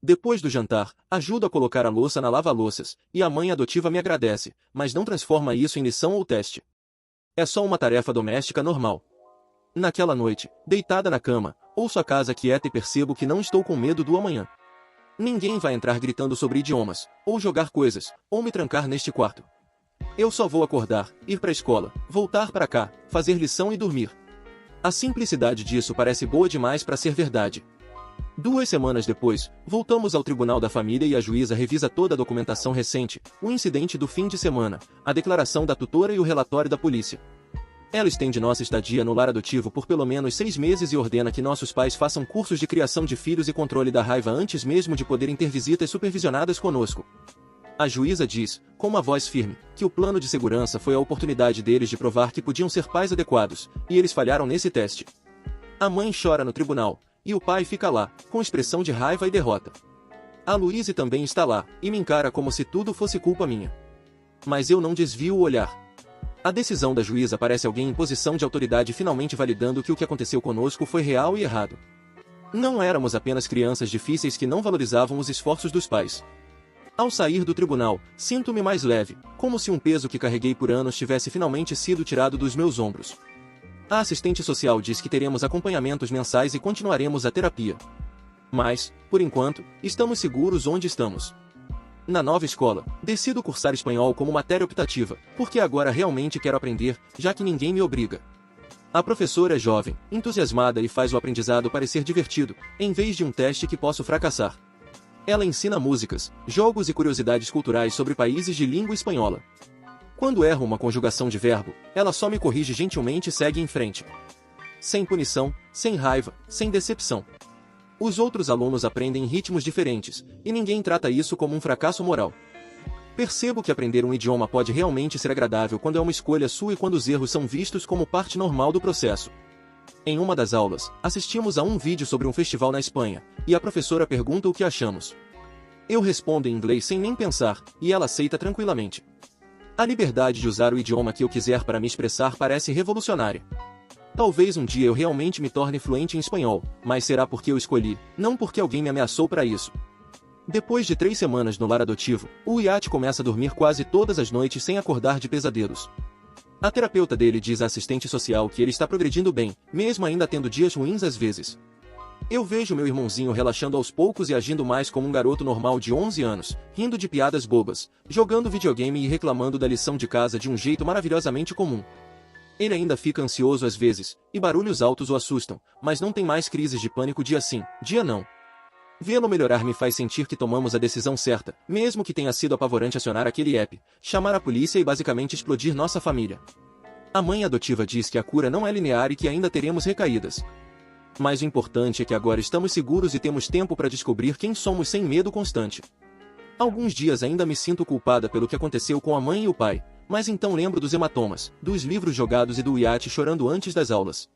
Depois do jantar, ajudo a colocar a louça na lava-louças, e a mãe adotiva me agradece, mas não transforma isso em lição ou teste. É só uma tarefa doméstica normal. Naquela noite, deitada na cama, ouço a casa quieta e percebo que não estou com medo do amanhã. Ninguém vai entrar gritando sobre idiomas, ou jogar coisas, ou me trancar neste quarto. Eu só vou acordar, ir para a escola, voltar para cá, fazer lição e dormir. A simplicidade disso parece boa demais para ser verdade. 2 semanas depois, voltamos ao Tribunal da Família e a juíza revisa toda a documentação recente, o incidente do fim de semana, a declaração da tutora e o relatório da polícia. Ela estende nossa estadia no lar adotivo por pelo menos 6 meses e ordena que nossos pais façam cursos de criação de filhos e controle da raiva antes mesmo de poderem ter visitas supervisionadas conosco. A juíza diz, com uma voz firme, que o plano de segurança foi a oportunidade deles de provar que podiam ser pais adequados, e eles falharam nesse teste. A mãe chora no tribunal, e o pai fica lá, com expressão de raiva e derrota. A Louise também está lá, e me encara como se tudo fosse culpa minha. Mas eu não desvio o olhar. A decisão da juíza parece alguém em posição de autoridade finalmente validando que o que aconteceu conosco foi real e errado. Não éramos apenas crianças difíceis que não valorizavam os esforços dos pais. Ao sair do tribunal, sinto-me mais leve, como se um peso que carreguei por anos tivesse finalmente sido tirado dos meus ombros. A assistente social diz que teremos acompanhamentos mensais e continuaremos a terapia. Mas, por enquanto, estamos seguros onde estamos. Na nova escola, decido cursar espanhol como matéria optativa, porque agora realmente quero aprender, já que ninguém me obriga. A professora é jovem, entusiasmada e faz o aprendizado parecer divertido, em vez de um teste que posso fracassar. Ela ensina músicas, jogos e curiosidades culturais sobre países de língua espanhola. Quando erro uma conjugação de verbo, ela só me corrige gentilmente e segue em frente. Sem punição, sem raiva, sem decepção. Os outros alunos aprendem em ritmos diferentes, e ninguém trata isso como um fracasso moral. Percebo que aprender um idioma pode realmente ser agradável quando é uma escolha sua e quando os erros são vistos como parte normal do processo. Em uma das aulas, assistimos a um vídeo sobre um festival na Espanha, e a professora pergunta o que achamos. Eu respondo em inglês sem nem pensar, e ela aceita tranquilamente. A liberdade de usar o idioma que eu quiser para me expressar parece revolucionária. Talvez um dia eu realmente me torne fluente em espanhol, mas será porque eu escolhi, não porque alguém me ameaçou para isso. Depois de 3 semanas no lar adotivo, o Iate começa a dormir quase todas as noites sem acordar de pesadelos. A terapeuta dele diz à assistente social que ele está progredindo bem, mesmo ainda tendo dias ruins às vezes. Eu vejo meu irmãozinho relaxando aos poucos e agindo mais como um garoto normal de 11 anos, rindo de piadas bobas, jogando videogame e reclamando da lição de casa de um jeito maravilhosamente comum. Ele ainda fica ansioso às vezes, e barulhos altos o assustam, mas não tem mais crises de pânico dia sim, dia não. Vê-lo melhorar me faz sentir que tomamos a decisão certa, mesmo que tenha sido apavorante acionar aquele app, chamar a polícia e basicamente explodir nossa família. A mãe adotiva diz que a cura não é linear e que ainda teremos recaídas. Mas o importante é que agora estamos seguros e temos tempo para descobrir quem somos sem medo constante. Alguns dias ainda me sinto culpada pelo que aconteceu com a mãe e o pai, mas então lembro dos hematomas, dos livros jogados e do Iate chorando antes das aulas.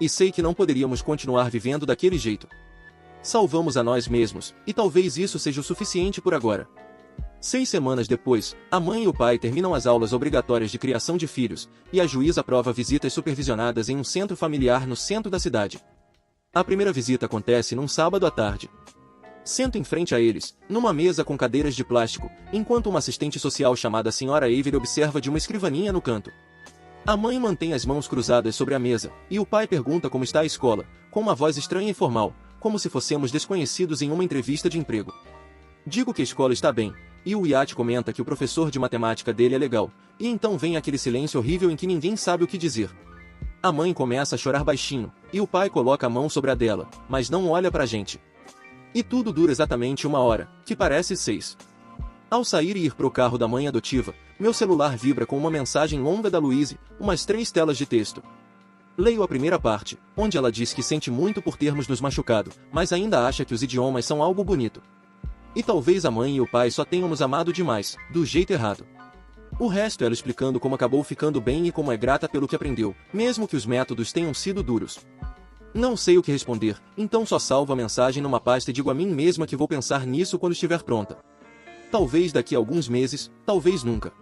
E sei que não poderíamos continuar vivendo daquele jeito. Salvamos a nós mesmos, e talvez isso seja o suficiente por agora. 6 semanas depois, a mãe e o pai terminam as aulas obrigatórias de criação de filhos, e a juíza aprova visitas supervisionadas em um centro familiar no centro da cidade. A primeira visita acontece num sábado à tarde. Sento em frente a eles, numa mesa com cadeiras de plástico, enquanto uma assistente social chamada Sra. Avery observa de uma escrivaninha no canto. A mãe mantém as mãos cruzadas sobre a mesa, e o pai pergunta como está a escola, com uma voz estranha e formal, como se fossemos desconhecidos em uma entrevista de emprego. Digo que a escola está bem, e o Iate comenta que o professor de matemática dele é legal, e então vem aquele silêncio horrível em que ninguém sabe o que dizer. A mãe começa a chorar baixinho, e o pai coloca a mão sobre a dela, mas não olha pra gente. E tudo dura exatamente 1 hora, que parece 6. Ao sair e ir pro carro da mãe adotiva, meu celular vibra com uma mensagem longa da Louise, umas 3 telas de texto. Leio a primeira parte, onde ela diz que sente muito por termos nos machucado, mas ainda acha que os idiomas são algo bonito. E talvez a mãe e o pai só tenham nos amado demais, do jeito errado. O resto ela explicando como acabou ficando bem e como é grata pelo que aprendeu, mesmo que os métodos tenham sido duros. Não sei o que responder, então só salvo a mensagem numa pasta e digo a mim mesma que vou pensar nisso quando estiver pronta. Talvez daqui a alguns meses, talvez nunca.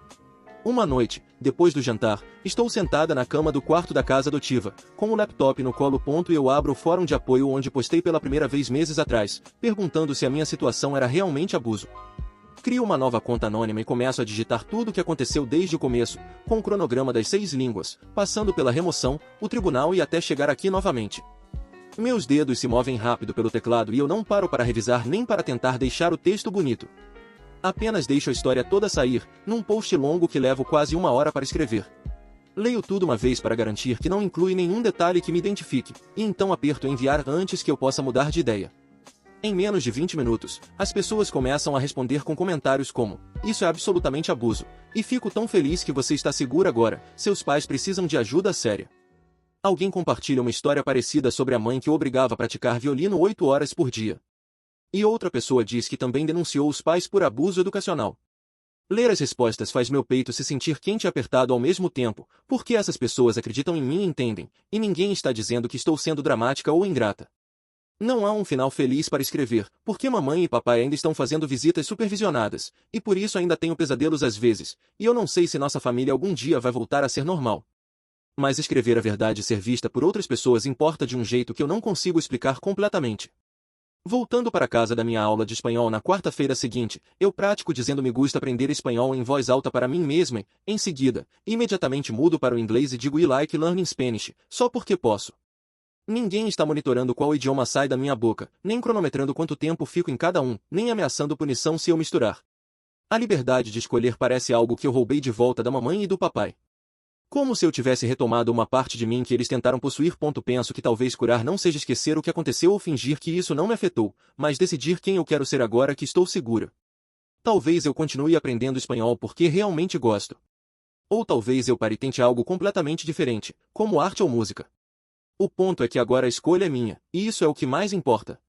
Uma noite, depois do jantar, estou sentada na cama do quarto da casa adotiva, com o laptop no colo. E eu abro o fórum de apoio onde postei pela primeira vez meses atrás, perguntando se a minha situação era realmente abuso. Crio uma nova conta anônima e começo a digitar tudo o que aconteceu desde o começo, com o cronograma das 6 línguas, passando pela remoção, o tribunal e até chegar aqui novamente. Meus dedos se movem rápido pelo teclado e eu não paro para revisar nem para tentar deixar o texto bonito. Apenas deixo a história toda sair, num post longo que levo quase 1 hora para escrever. Leio tudo uma vez para garantir que não inclui nenhum detalhe que me identifique, e então aperto enviar antes que eu possa mudar de ideia. Em menos de 20 minutos, as pessoas começam a responder com comentários como: "Isso é absolutamente abuso, e fico tão feliz que você está segura agora, seus pais precisam de ajuda séria." Alguém compartilha uma história parecida sobre a mãe que o obrigava a praticar violino 8 horas por dia. E outra pessoa diz que também denunciou os pais por abuso educacional. Ler as respostas faz meu peito se sentir quente e apertado ao mesmo tempo, porque essas pessoas acreditam em mim e entendem, e ninguém está dizendo que estou sendo dramática ou ingrata. Não há um final feliz para escrever, porque mamãe e papai ainda estão fazendo visitas supervisionadas, e por isso ainda tenho pesadelos às vezes, e eu não sei se nossa família algum dia vai voltar a ser normal. Mas escrever a verdade e ser vista por outras pessoas importa de um jeito que eu não consigo explicar completamente. Voltando para casa da minha aula de espanhol na quarta-feira seguinte, eu pratico dizendo me gusta aprender espanhol em voz alta para mim mesma e, em seguida, imediatamente mudo para o inglês e digo I like learning Spanish, só porque posso. Ninguém está monitorando qual idioma sai da minha boca, nem cronometrando quanto tempo fico em cada um, nem ameaçando punição se eu misturar. A liberdade de escolher parece algo que eu roubei de volta da mamãe e do papai. Como se eu tivesse retomado uma parte de mim que eles tentaram possuir. Penso que talvez curar não seja esquecer o que aconteceu ou fingir que isso não me afetou, mas decidir quem eu quero ser agora que estou segura. Talvez eu continue aprendendo espanhol porque realmente gosto. Ou talvez eu pare e tente algo completamente diferente, como arte ou música. O ponto é que agora a escolha é minha, e isso é o que mais importa.